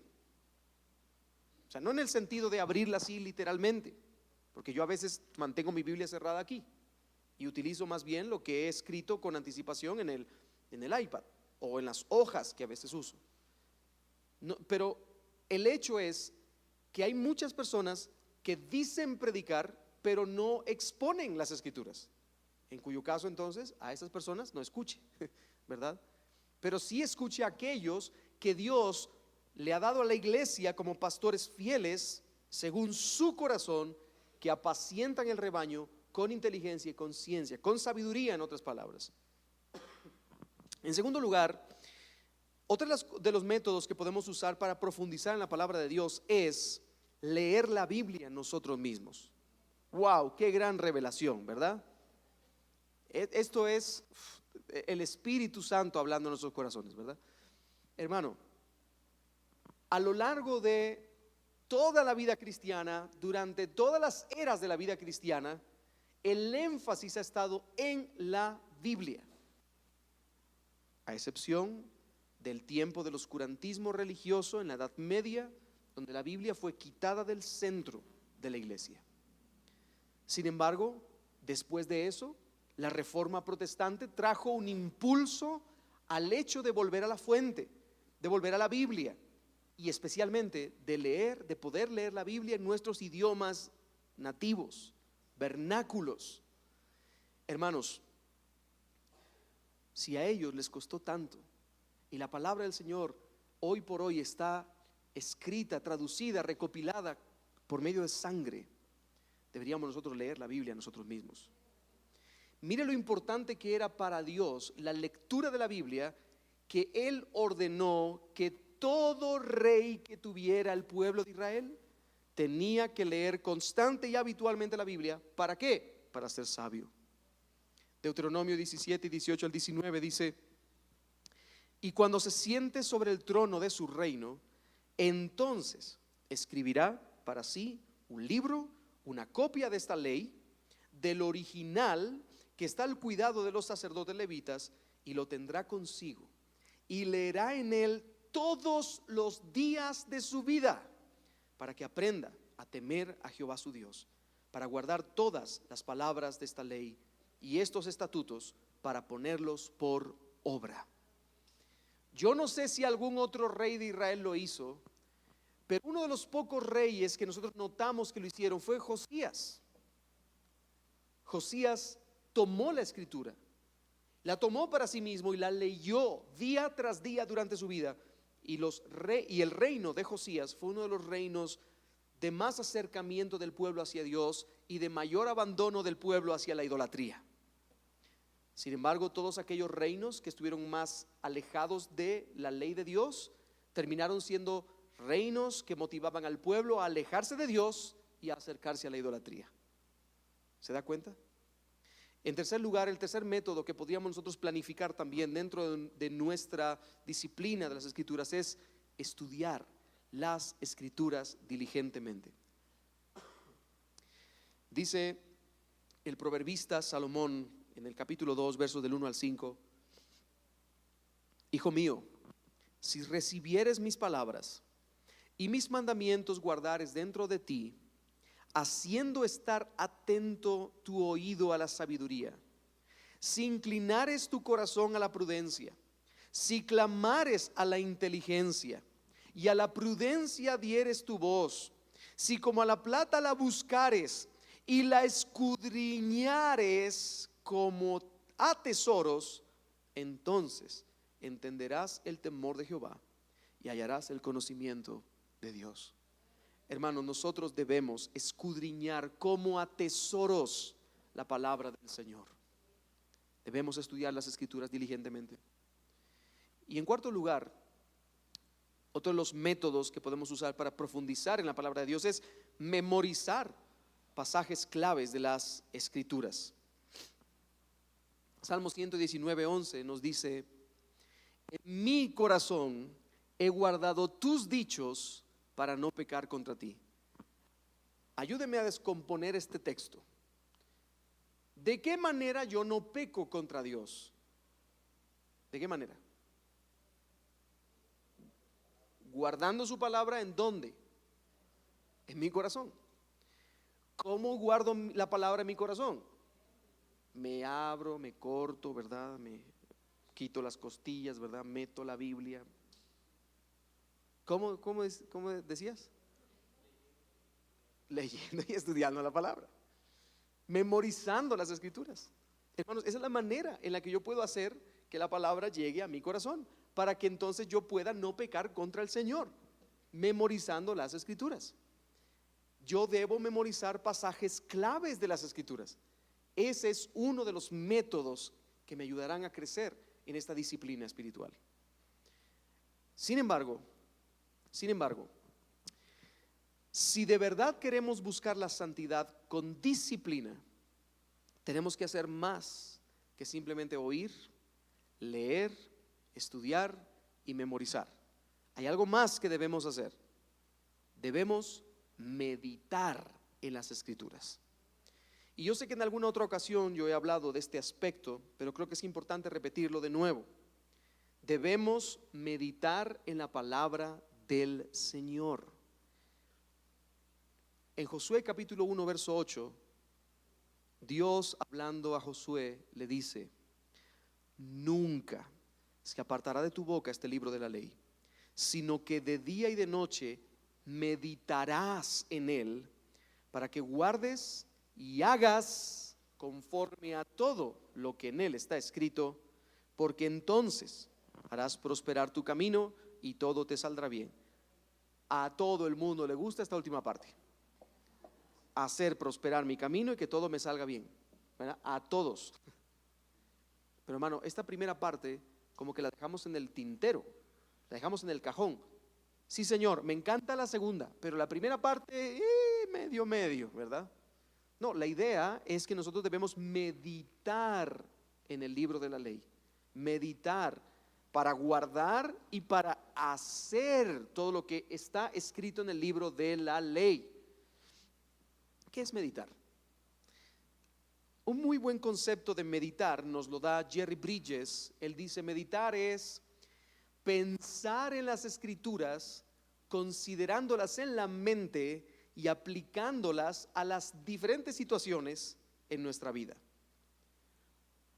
O sea, no en el sentido de abrirla así literalmente, porque yo a veces mantengo mi Biblia cerrada aquí y utilizo más bien lo que he escrito con anticipación en el iPad o en las hojas que a veces uso. No, pero el hecho es que hay muchas personas que dicen predicar, pero no exponen las escrituras, en cuyo caso entonces a esas personas no escuche, ¿verdad? Pero sí escuche a aquellos que Dios le ha dado a la iglesia como pastores fieles según su corazón, que apacientan el rebaño con inteligencia y con ciencia, con sabiduría, en otras palabras. En segundo lugar, otro de los métodos que podemos usar para profundizar en la palabra de Dios es leer la Biblia nosotros mismos. ¡Wow! ¡Qué gran revelación!, ¿verdad? Esto es el Espíritu Santo hablando en nuestros corazones, ¿verdad? Hermano, a lo largo de toda la vida cristiana, durante todas las eras de la vida cristiana, el énfasis ha estado en la Biblia, a excepción del tiempo del oscurantismo religioso en la Edad Media, donde la Biblia fue quitada del centro de la iglesia. Sin embargo, después de eso, la Reforma Protestante trajo un impulso al hecho de volver a la fuente, de volver a la Biblia, y especialmente de poder leer la Biblia en nuestros idiomas nativos, vernáculos. Hermanos, si a ellos les costó tanto y la palabra del Señor hoy por hoy está escrita, traducida, recopilada por medio de sangre, deberíamos nosotros leer la Biblia nosotros mismos. Mire lo importante que era para Dios la lectura de la Biblia, que Él ordenó que todo rey que tuviera el pueblo de Israel tenía que leer constante y habitualmente la Biblia. ¿Para qué? Para ser sabio. Deuteronomio 17 y 18 al 19 dice: y cuando se siente sobre el trono de su reino, entonces escribirá para sí un libro, una copia de esta ley, del original que está al cuidado de los sacerdotes levitas, y lo tendrá consigo, y leerá en él todos los días de su vida, para que aprenda a temer a Jehová su Dios, para guardar todas las palabras de esta ley y estos estatutos, para ponerlos por obra. Yo no sé si algún otro rey de Israel lo hizo, pero uno de los pocos reyes que nosotros notamos que lo hicieron fue Josías. Josías tomó la escritura, la tomó para sí mismo y la leyó día tras día durante su vida. Y el reino de Josías fue uno de los reinos de más acercamiento del pueblo hacia Dios y de mayor abandono del pueblo hacia la idolatría. Sin embargo, todos aquellos reinos que estuvieron más alejados de la ley de Dios terminaron siendo reinos que motivaban al pueblo a alejarse de Dios y a acercarse a la idolatría. ¿Se da cuenta? En tercer lugar, el tercer método que podríamos nosotros planificar también dentro de nuestra disciplina de las Escrituras es estudiar las Escrituras diligentemente. Dice el proverbista Salomón en el capítulo 2, versos del 1 al 5: hijo mío, si recibieres mis palabras y mis mandamientos guardares dentro de ti, haciendo estar atento tu oído a la sabiduría, si inclinares tu corazón a la prudencia, si clamares a la inteligencia y a la prudencia dieres tu voz, si como a la plata la buscares y la escudriñares como a tesoros, entonces entenderás el temor de Jehová y hallarás el conocimiento de Dios. Hermanos, nosotros debemos escudriñar como a tesoros la palabra del Señor. Debemos estudiar las Escrituras diligentemente. Y en cuarto lugar, otro de los métodos que podemos usar para profundizar en la palabra de Dios es memorizar pasajes claves de las Escrituras. Salmo 119:11 nos dice: en mi corazón he guardado tus dichos para no pecar contra ti. Ayúdeme a descomponer este texto. ¿De qué manera yo no peco contra Dios? ¿De qué manera? Guardando su palabra, ¿en dónde? En mi corazón. ¿Cómo guardo la palabra en mi corazón? Me abro, me corto, ¿verdad? Me quito las costillas, ¿verdad? Meto la Biblia. ¿Cómo decías? Leyendo y estudiando la palabra, memorizando las Escrituras. Hermanos, esa es la manera en la que yo puedo hacer que la palabra llegue a mi corazón, para que entonces yo pueda no pecar contra el Señor, memorizando las Escrituras. Yo debo memorizar pasajes claves de las Escrituras. Ese es uno de los métodos que me ayudarán a crecer en esta disciplina espiritual. Sin embargo, si de verdad queremos buscar la santidad con disciplina, tenemos que hacer más que simplemente oír, leer, estudiar y memorizar. Hay algo más que debemos hacer. Debemos meditar en las Escrituras. Y yo sé que en alguna otra ocasión yo he hablado de este aspecto, pero creo que es importante repetirlo de nuevo. Debemos meditar en la palabra del Señor. En Josué capítulo 1 verso 8, Dios hablando a Josué le dice: nunca se apartará de tu boca este libro de la ley, sino que de día y de noche meditarás en él, para que guardes y hagas conforme a todo lo que en él está escrito, porque entonces harás prosperar tu camino y todo te saldrá bien. A todo el mundo le gusta esta última parte: hacer prosperar mi camino y que todo me salga bien, ¿verdad? A todos. Pero hermano, esta primera parte como que la dejamos en el tintero, la dejamos en el cajón. Sí, Señor, me encanta la segunda, pero la primera parte, medio, ¿verdad? No, la idea es que nosotros debemos meditar en el libro de la ley. Meditar para guardar y para hacer todo lo que está escrito en el libro de la ley. ¿Qué es meditar? Un muy buen concepto de meditar nos lo da Jerry Bridges. Él dice: meditar es pensar en las Escrituras, considerándolas en la mente y aplicándolas a las diferentes situaciones en nuestra vida.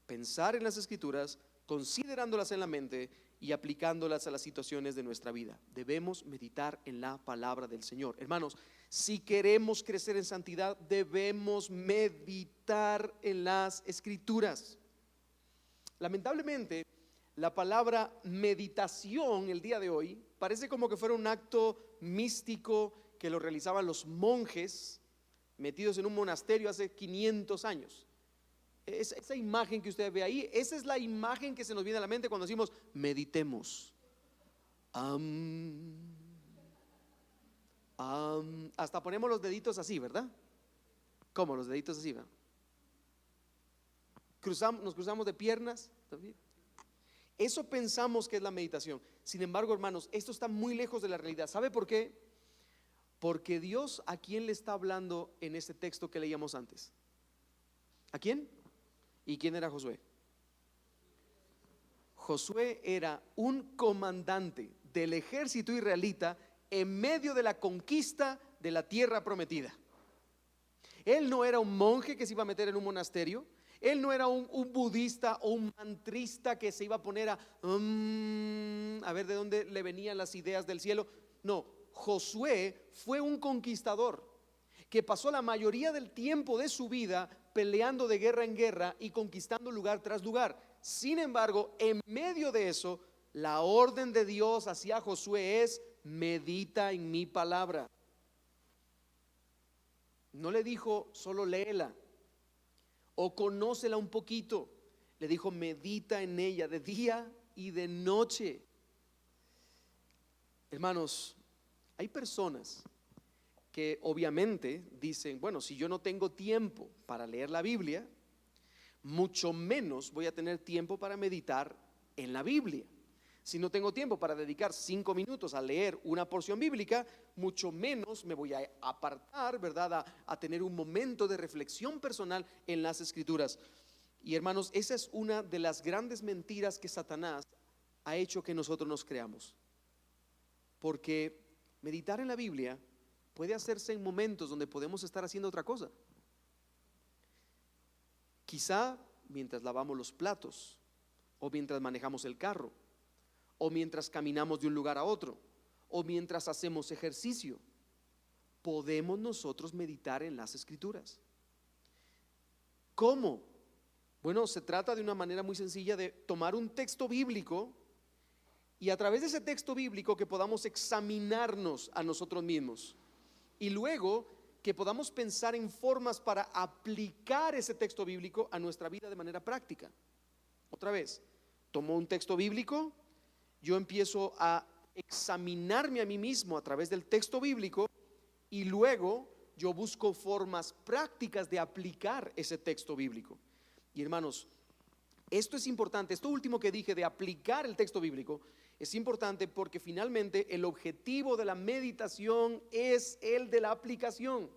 Pensar en las Escrituras, considerándolas en la mente y aplicándolas a las situaciones de nuestra vida. Debemos meditar en la palabra del Señor. Hermanos, si queremos crecer en santidad, debemos meditar en las Escrituras. Lamentablemente, la palabra meditación el día de hoy parece como que fuera un acto místico que lo realizaban los monjes metidos en un monasterio hace 500 años. Esa imagen que usted ve ahí, esa es la imagen que se nos viene a la mente cuando decimos meditemos. Hasta ponemos los deditos así, ¿verdad? ¿Cómo? Los deditos así, ¿verdad? Nos cruzamos de piernas también. Eso pensamos que es la meditación. Sin embargo, hermanos, esto está muy lejos de la realidad. ¿Sabe por qué? Porque Dios, ¿a quién le está hablando en este texto que leíamos antes? ¿A quién? ¿Y quién era Josué? Josué era un comandante del ejército israelita en medio de la conquista de la tierra prometida. Él no era un monje que se iba a meter en un monasterio. Él no era un budista o un mantrista que se iba a poner a ver de dónde le venían las ideas del cielo. No, Josué fue un conquistador que pasó la mayoría del tiempo de su vida peleando de guerra en guerra y conquistando lugar tras lugar. Sin embargo, en medio de eso, la orden de Dios hacia Josué es: medita en mi palabra. No le dijo solo léela o conócela un poquito. Le dijo: medita en ella de día y de noche. Hermanos, hay personas que obviamente dicen: bueno, si yo no tengo tiempo para leer la Biblia, mucho menos voy a tener tiempo para meditar en la Biblia. Si no tengo tiempo para dedicar 5 minutos a leer una porción bíblica, mucho menos me voy a apartar, ¿verdad?, a tener un momento de reflexión personal en las Escrituras. Y hermanos, esa es una de las grandes mentiras que Satanás ha hecho que nosotros nos creamos. Porque meditar en la Biblia puede hacerse en momentos donde podemos estar haciendo otra cosa. Quizá mientras lavamos los platos, o mientras manejamos el carro, o mientras caminamos de un lugar a otro, o mientras hacemos ejercicio, podemos nosotros meditar en las Escrituras. ¿Cómo? Bueno, se trata de una manera muy sencilla de tomar un texto bíblico y a través de ese texto bíblico que podamos examinarnos a nosotros mismos y luego que podamos pensar en formas para aplicar ese texto bíblico a nuestra vida de manera práctica. Otra vez, tomo un texto bíblico, yo empiezo a examinarme a mí mismo a través del texto bíblico y luego yo busco formas prácticas de aplicar ese texto bíblico. Y hermanos, esto es importante, esto último que dije de aplicar el texto bíblico es importante porque finalmente el objetivo de la meditación es el de la aplicación.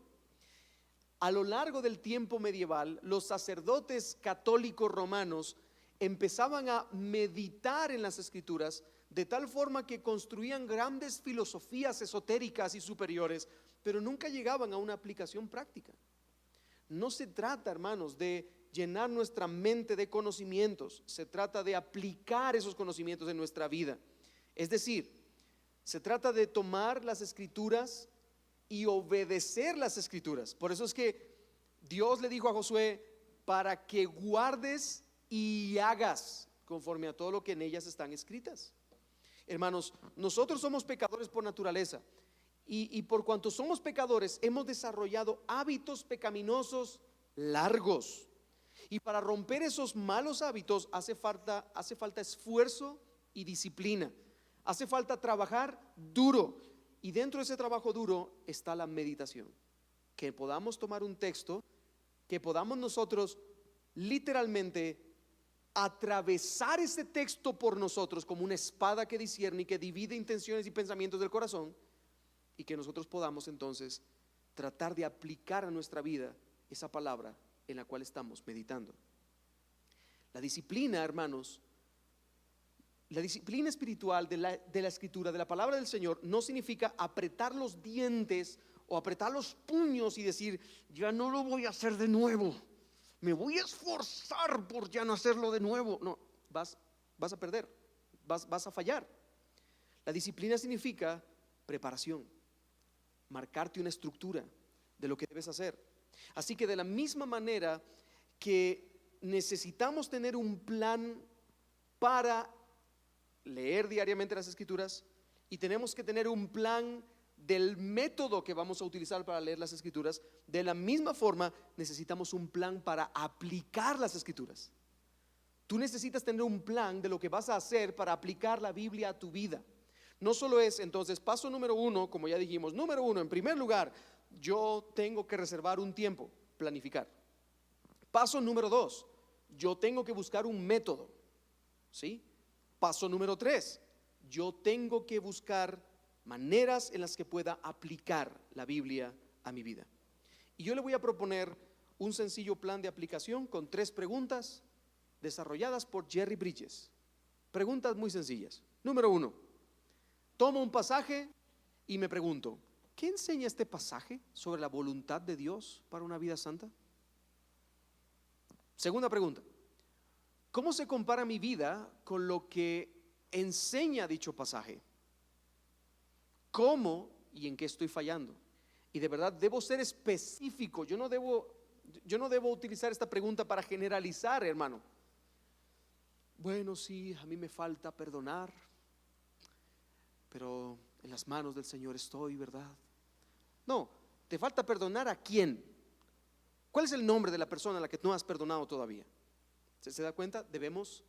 A lo largo del tiempo medieval, los sacerdotes católicos romanos empezaban a meditar en las Escrituras de tal forma que construían grandes filosofías esotéricas y superiores, pero nunca llegaban a una aplicación práctica. No se trata, hermanos, de llenar nuestra mente de conocimientos, se trata de aplicar esos conocimientos en nuestra vida. Es decir, se trata de tomar las Escrituras y obedecer las Escrituras. Por eso es que Dios le dijo a Josué: para que guardes y hagas conforme a todo lo que en ellas están escritas. Hermanos, nosotros somos pecadores por naturaleza y por cuanto somos pecadores hemos desarrollado hábitos pecaminosos largos, y para romper esos malos hábitos hace falta esfuerzo y disciplina, hace falta trabajar duro, y dentro de ese trabajo duro está la meditación. Que podamos tomar un texto, que podamos nosotros literalmente atravesar ese texto por nosotros como una espada que discierne y que divide intenciones y pensamientos del corazón, y que nosotros podamos entonces tratar de aplicar a nuestra vida esa palabra en la cual estamos meditando. La disciplina, hermanos, la disciplina espiritual de la Escritura, de la palabra del Señor, no significa apretar los dientes o apretar los puños y decir: ya no lo voy a hacer de nuevo, me voy a esforzar por ya no hacerlo de nuevo. No, vas a perder, vas a fallar. La disciplina significa preparación, marcarte una estructura de lo que debes hacer. Así que de la misma manera que necesitamos tener un plan para leer diariamente las Escrituras, y tenemos que tener un plan del método que vamos a utilizar para leer las Escrituras, de la misma forma necesitamos un plan para aplicar las Escrituras. Tú necesitas tener un plan de lo que vas a hacer para aplicar la Biblia a tu vida. No solo es entonces paso número 1, como ya dijimos, número 1, en primer lugar, yo tengo que reservar un tiempo, planificar. Paso número 2, yo tengo que buscar un método, ¿sí? Paso número 3, yo tengo que buscar maneras en las que pueda aplicar la Biblia a mi vida. Y yo le voy a proponer un sencillo plan de aplicación con 3 preguntas desarrolladas por Jerry Bridges. Preguntas muy sencillas. Número 1, toma un pasaje Y me pregunto, ¿qué enseña este pasaje sobre la voluntad de Dios para una vida santa? Segunda pregunta, ¿cómo se compara mi vida con lo que enseña dicho pasaje? ¿Cómo y en qué estoy fallando? Y de verdad debo ser específico. Yo no debo utilizar esta pregunta para generalizar, hermano. Bueno, sí, a mí me falta perdonar, pero en las manos del Señor estoy, ¿verdad? No, te falta perdonar ¿a quién? ¿Cuál es el nombre de la persona a la que no has perdonado todavía? ¿Se da cuenta? Debemos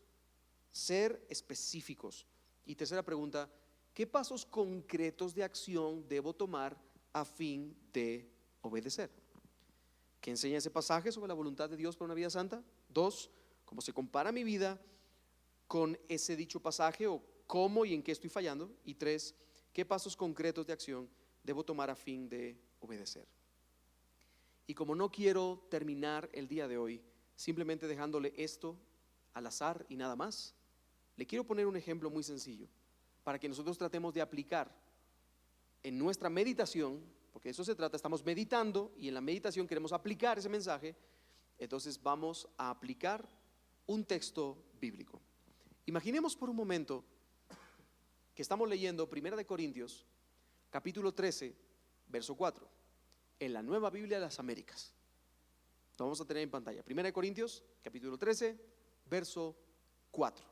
ser específicos. Y tercera pregunta, ¿qué pasos concretos de acción debo tomar a fin de obedecer? ¿Qué enseña ese pasaje sobre la voluntad de Dios para una vida santa? 2, ¿cómo se compara mi vida con ese dicho pasaje, o cómo y en qué estoy fallando? Y 3, ¿qué pasos concretos de acción debo tomar a fin de obedecer? Y como no quiero terminar el día de hoy simplemente dejándole esto al azar y nada más, le quiero poner un ejemplo muy sencillo para que nosotros tratemos de aplicar en nuestra meditación, porque de eso se trata, estamos meditando y en la meditación queremos aplicar ese mensaje. Entonces vamos a aplicar un texto bíblico. Imaginemos por un momento que estamos leyendo 1 de Corintios capítulo 13 verso 4 en la Nueva Biblia de las Américas. Lo vamos a tener en pantalla. 1 de Corintios capítulo 13 verso 4.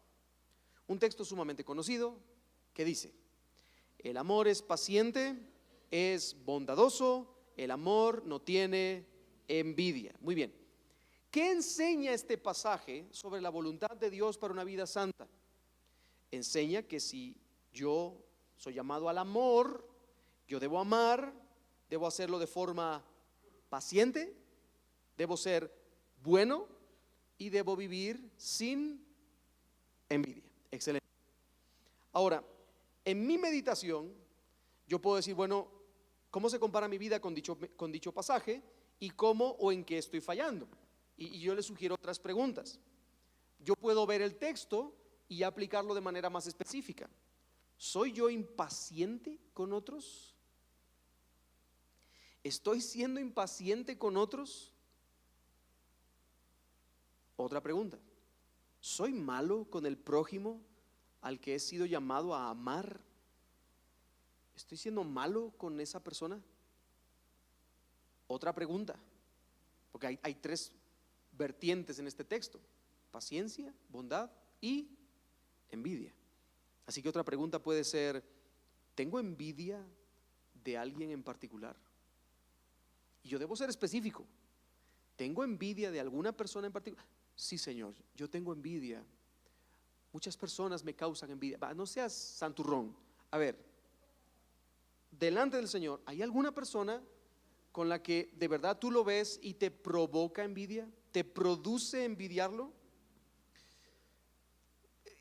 Un texto sumamente conocido que dice: el amor es paciente, es bondadoso, el amor no tiene envidia. Muy bien. ¿Qué enseña este pasaje sobre la voluntad de Dios para una vida santa? Enseña que si yo soy llamado al amor, yo debo amar, debo hacerlo de forma paciente, debo ser bueno y debo vivir sin envidia. Excelente. Ahora, en mi meditación, yo puedo decir, bueno, ¿cómo se compara mi vida con dicho pasaje? ¿Y cómo o en qué estoy fallando? Y yo le sugiero otras preguntas. Yo puedo ver el texto y aplicarlo de manera más específica. ¿Soy yo impaciente con otros? ¿Estoy siendo impaciente con otros? Otra pregunta. ¿Soy malo con el prójimo al que he sido llamado a amar? ¿Estoy siendo malo con esa persona? Otra pregunta, porque hay 3 vertientes en este texto: paciencia, bondad y envidia. Así que otra pregunta puede ser: ¿tengo envidia de alguien en particular? Y yo debo ser específico. ¿Tengo envidia de alguna persona en particular? Sí, Señor, yo tengo envidia. Muchas personas me causan envidia. No seas santurrón. A ver, delante del Señor, ¿hay alguna persona con la que de verdad tú lo ves y te provoca envidia? ¿Te produce envidiarlo?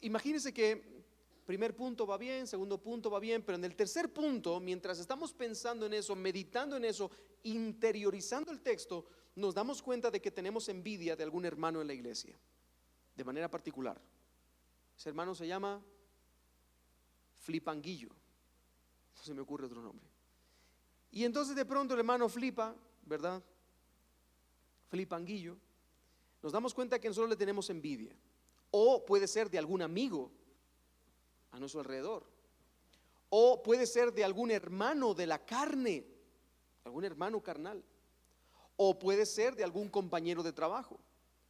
Imagínense que primer punto va bien, segundo punto va bien, pero en el tercer punto, mientras estamos pensando en eso, meditando en eso, interiorizando el texto, nos damos cuenta de que tenemos envidia de algún hermano en la iglesia, de manera particular. Ese hermano se llama Flipanguillo, no se me ocurre otro nombre. Y entonces de pronto el hermano flipa, ¿verdad? Flipanguillo. Nos damos cuenta que nosotros le tenemos envidia. O puede ser de algún amigo a nuestro alrededor. O puede ser de algún hermano de la carne, algún hermano carnal. O puede ser de algún compañero de trabajo.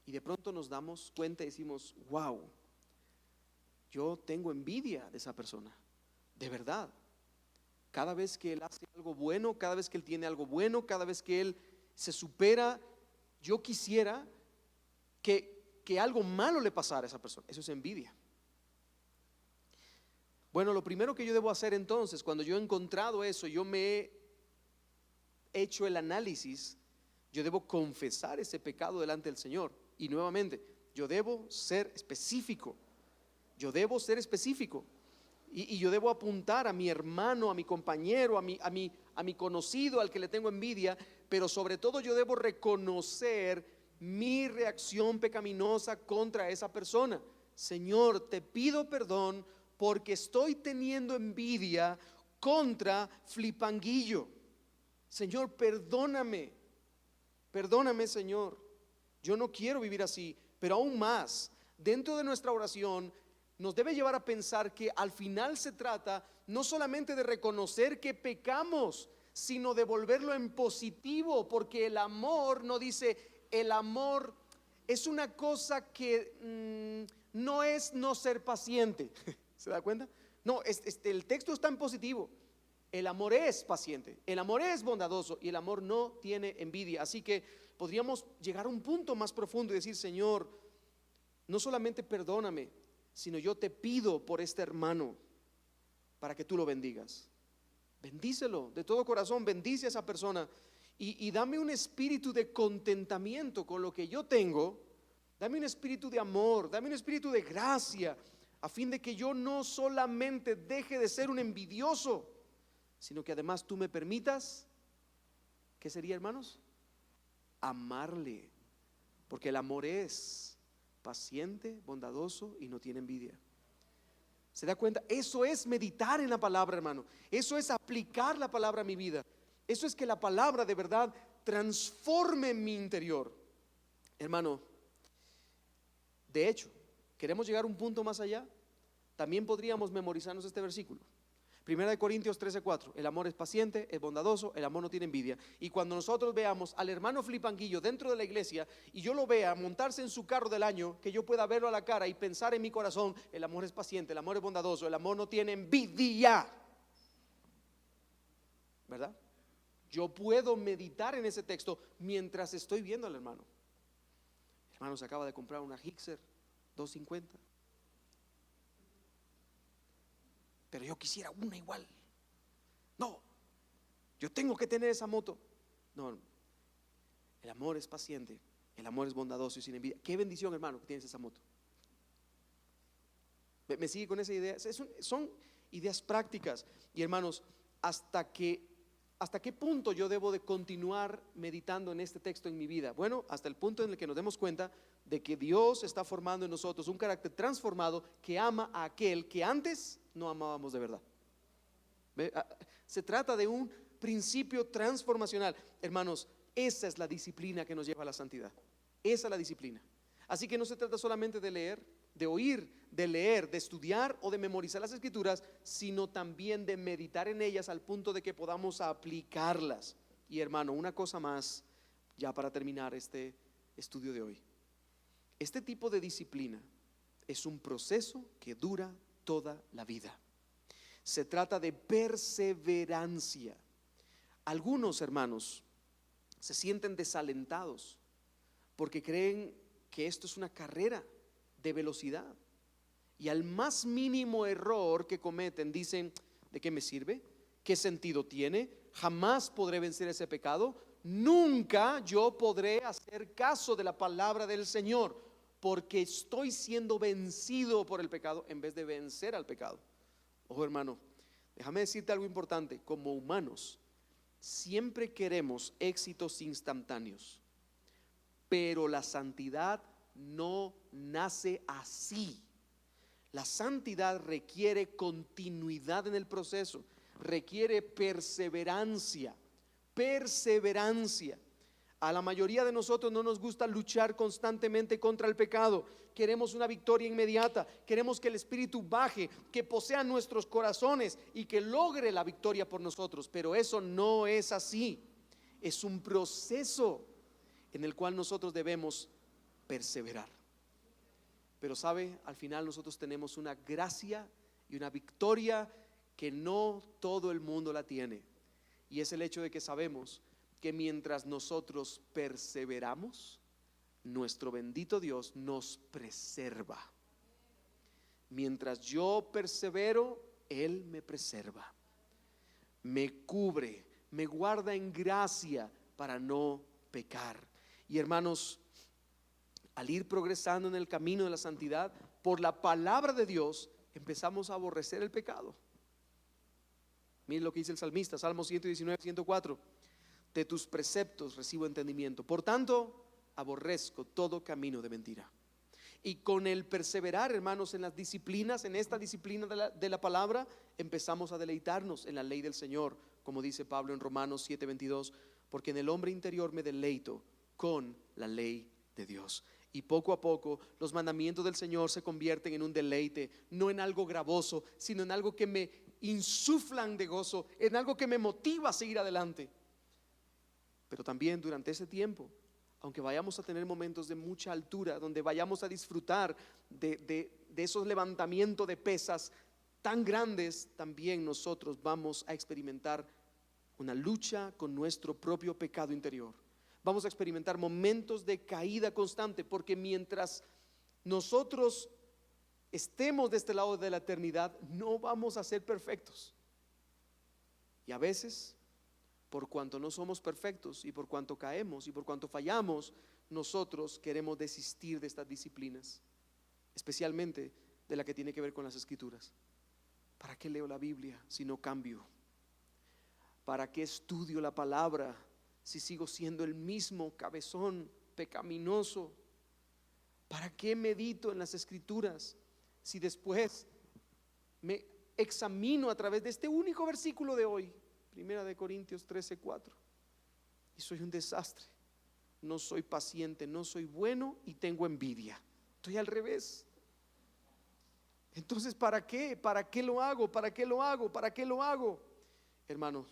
Y de pronto nos damos cuenta y decimos: wow, yo tengo envidia de esa persona, de verdad. Cada vez que él hace algo bueno, cada vez que él tiene algo bueno, cada vez que él se supera, yo quisiera que algo malo le pasara a esa persona. Eso es envidia. Bueno, lo primero que yo debo hacer entonces, cuando yo he encontrado eso, yo me he hecho el análisis, yo debo confesar ese pecado delante del Señor. Y nuevamente, yo debo ser específico. Yo debo ser específico. Y yo debo apuntar a mi hermano, a mi compañero, a mi conocido al que le tengo envidia. Pero sobre todo yo debo reconocer mi reacción pecaminosa contra esa persona. Señor, te pido perdón porque estoy teniendo envidia contra Flipanguillo. Señor, perdóname, perdóname, Señor, yo no quiero vivir así. Pero aún más, dentro de nuestra oración nos debe llevar a pensar que al final se trata no solamente de reconocer que pecamos, sino de volverlo en positivo, porque el amor no dice, el amor es una cosa que no es no ser paciente. ¿Se da cuenta? No, el texto está en positivo. El amor es paciente, el amor es bondadoso y el amor no tiene envidia. Así que podríamos llegar a un punto más profundo y decir, Señor, no solamente perdóname, sino yo te pido por este hermano para que tú lo bendigas. Bendícelo de todo corazón, bendice a esa persona y dame un espíritu de contentamiento con lo que yo tengo. Dame un espíritu de amor, dame un espíritu de gracia, a fin de que yo no solamente deje de ser un envidioso, sino que además tú me permitas, ¿qué sería, hermanos? Amarle, porque el amor es paciente, bondadoso y no tiene envidia. ¿Se da cuenta? Eso es meditar en la palabra, hermano. Eso es aplicar la palabra a mi vida. Eso es que la palabra de verdad transforme mi interior. Hermano, de hecho, queremos llegar a un punto más allá. También podríamos memorizarnos este versículo. Primera de Corintios 13:4. El amor es paciente, es bondadoso, el amor no tiene envidia. Y cuando nosotros veamos al hermano Flipanguillo dentro de la iglesia y yo lo vea montarse en su carro del año, que yo pueda verlo a la cara y pensar en mi corazón, el amor es paciente, el amor es bondadoso, el amor no tiene envidia, ¿verdad? Yo puedo meditar en ese texto mientras estoy viendo al hermano. El hermano se acaba de comprar una Gixxer 250, pero yo quisiera una igual. No, yo tengo que tener esa moto. No, el amor es paciente, el amor es bondadoso y sin envidia. Qué bendición, hermano, que tienes esa moto. ¿Me sigue con esa idea? Son ideas prácticas. Y hermanos, ¿hasta qué punto yo debo de continuar meditando en este texto en mi vida? Bueno, hasta el punto en el que nos demos cuenta de que Dios está formando en nosotros un carácter transformado que ama a aquel que antes no amábamos de verdad. Se trata de un principio transformacional. Hermanos, esa es la disciplina que nos lleva a la santidad. Esa es la disciplina. Así que no se trata solamente de leer, de oír, de leer, de estudiar o de memorizar las escrituras, sino también de meditar en ellas al punto de que podamos aplicarlas. Y hermano, una cosa más, ya para terminar este estudio de hoy. Este tipo de disciplina es un proceso que dura toda la vida. Se trata de perseverancia. Algunos hermanos se sienten desalentados porque creen que esto es una carrera de velocidad y al más mínimo error que cometen dicen, ¿de qué me sirve? ¿Qué sentido tiene? Jamás podré vencer ese pecado. Nunca yo podré hacer caso de la palabra del Señor, porque estoy siendo vencido por el pecado en vez de vencer al pecado. Ojo, hermano, déjame decirte algo importante. Como humanos siempre queremos éxitos instantáneos, pero la santidad no nace así. La santidad requiere continuidad en el proceso, requiere perseverancia. Perseverancia. A la mayoría de nosotros no nos gusta luchar constantemente contra el pecado. Queremos una victoria inmediata. Queremos que el Espíritu baje, que posea nuestros corazones y que logre la victoria por nosotros. Pero eso no es así. Es un proceso en el cual nosotros debemos perseverar. Pero sabe, al final nosotros tenemos una gracia y una victoria que no todo el mundo la tiene. Y es el hecho de que sabemos que mientras nosotros perseveramos, nuestro bendito Dios nos preserva. Mientras yo persevero, Él me preserva, me cubre, me guarda en gracia para no pecar. Y hermanos, al ir progresando en el camino de la santidad, por la palabra de Dios, empezamos a aborrecer el pecado. Miren lo que dice el salmista, Salmo 119, 104. De tus preceptos recibo entendimiento. Por tanto, aborrezco todo camino de mentira. Y con el perseverar, hermanos, en las disciplinas, en esta disciplina de la palabra, empezamos a deleitarnos en la ley del Señor, como dice Pablo en Romanos 7:22, porque en el hombre interior me deleito con la ley de Dios. Y poco a poco los mandamientos del Señor se convierten en un deleite, no en algo gravoso, sino en algo que me insuflan de gozo, en algo que me motiva a seguir adelante. Pero también durante ese tiempo, aunque vayamos a tener momentos de mucha altura, donde vayamos a disfrutar de esos levantamientos de pesas tan grandes, también nosotros vamos a experimentar una lucha con nuestro propio pecado interior. Vamos a experimentar momentos de caída constante, porque mientras nosotros estemos de este lado de la eternidad, no vamos a ser perfectos. Y a veces, por cuanto no somos perfectos y por cuanto caemos y por cuanto fallamos, nosotros queremos desistir de estas disciplinas, especialmente de la que tiene que ver con las Escrituras. ¿Para qué leo la Biblia si no cambio? ¿Para qué estudio la palabra si sigo siendo el mismo cabezón pecaminoso? ¿Para qué medito en las Escrituras si después me examino a través de este único versículo de hoy, Primera de Corintios 13:4, y soy un desastre? No soy paciente, no soy bueno y tengo envidia. Estoy al revés. Entonces, ¿para qué? ¿Para qué lo hago? ¿Para qué lo hago? ¿Para qué lo hago? Hermanos,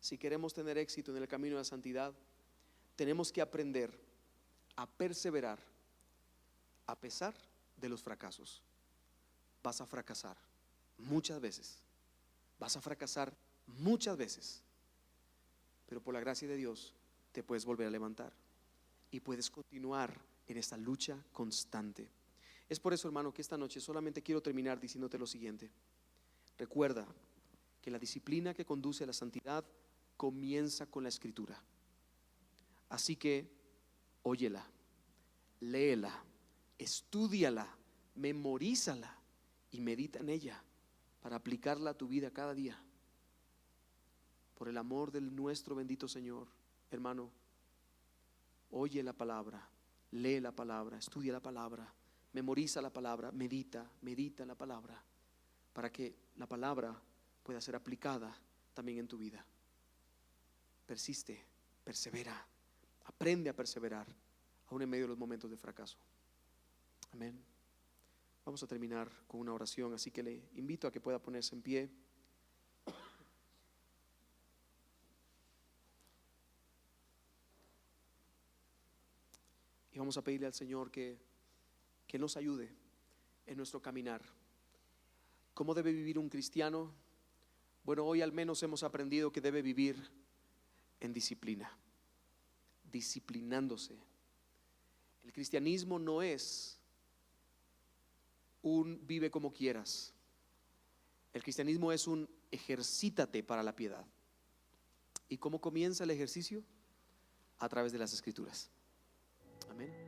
si queremos tener éxito en el camino de la santidad, tenemos que aprender a perseverar a pesar de los fracasos. Vas a fracasar muchas veces, vas a fracasar muchas veces, pero por la gracia de Dios te puedes volver a levantar y puedes continuar en esta lucha constante. Es por eso, hermano, que esta noche solamente quiero terminar diciéndote lo siguiente: recuerda que la disciplina que conduce a la santidad comienza con la Escritura. Así que óyela, léela, estúdiala, memorízala y medita en ella para aplicarla a tu vida cada día. Por el amor del nuestro bendito Señor, hermano, oye la palabra, lee la palabra, estudia la palabra, memoriza la palabra, medita la palabra, para que la palabra pueda ser aplicada también en tu vida. Persiste, persevera, aprende a perseverar aún en medio de los momentos de fracaso. Amén. Vamos a terminar con una oración, así que le invito a que pueda ponerse en pie. Y vamos a pedirle al Señor que nos ayude en nuestro caminar. ¿Cómo debe vivir un cristiano? Bueno, hoy al menos hemos aprendido que debe vivir en disciplina, disciplinándose. El cristianismo no es un vive como quieras. El cristianismo es un ejercítate para la piedad. ¿Y cómo comienza el ejercicio? A través de las Escrituras. Amén.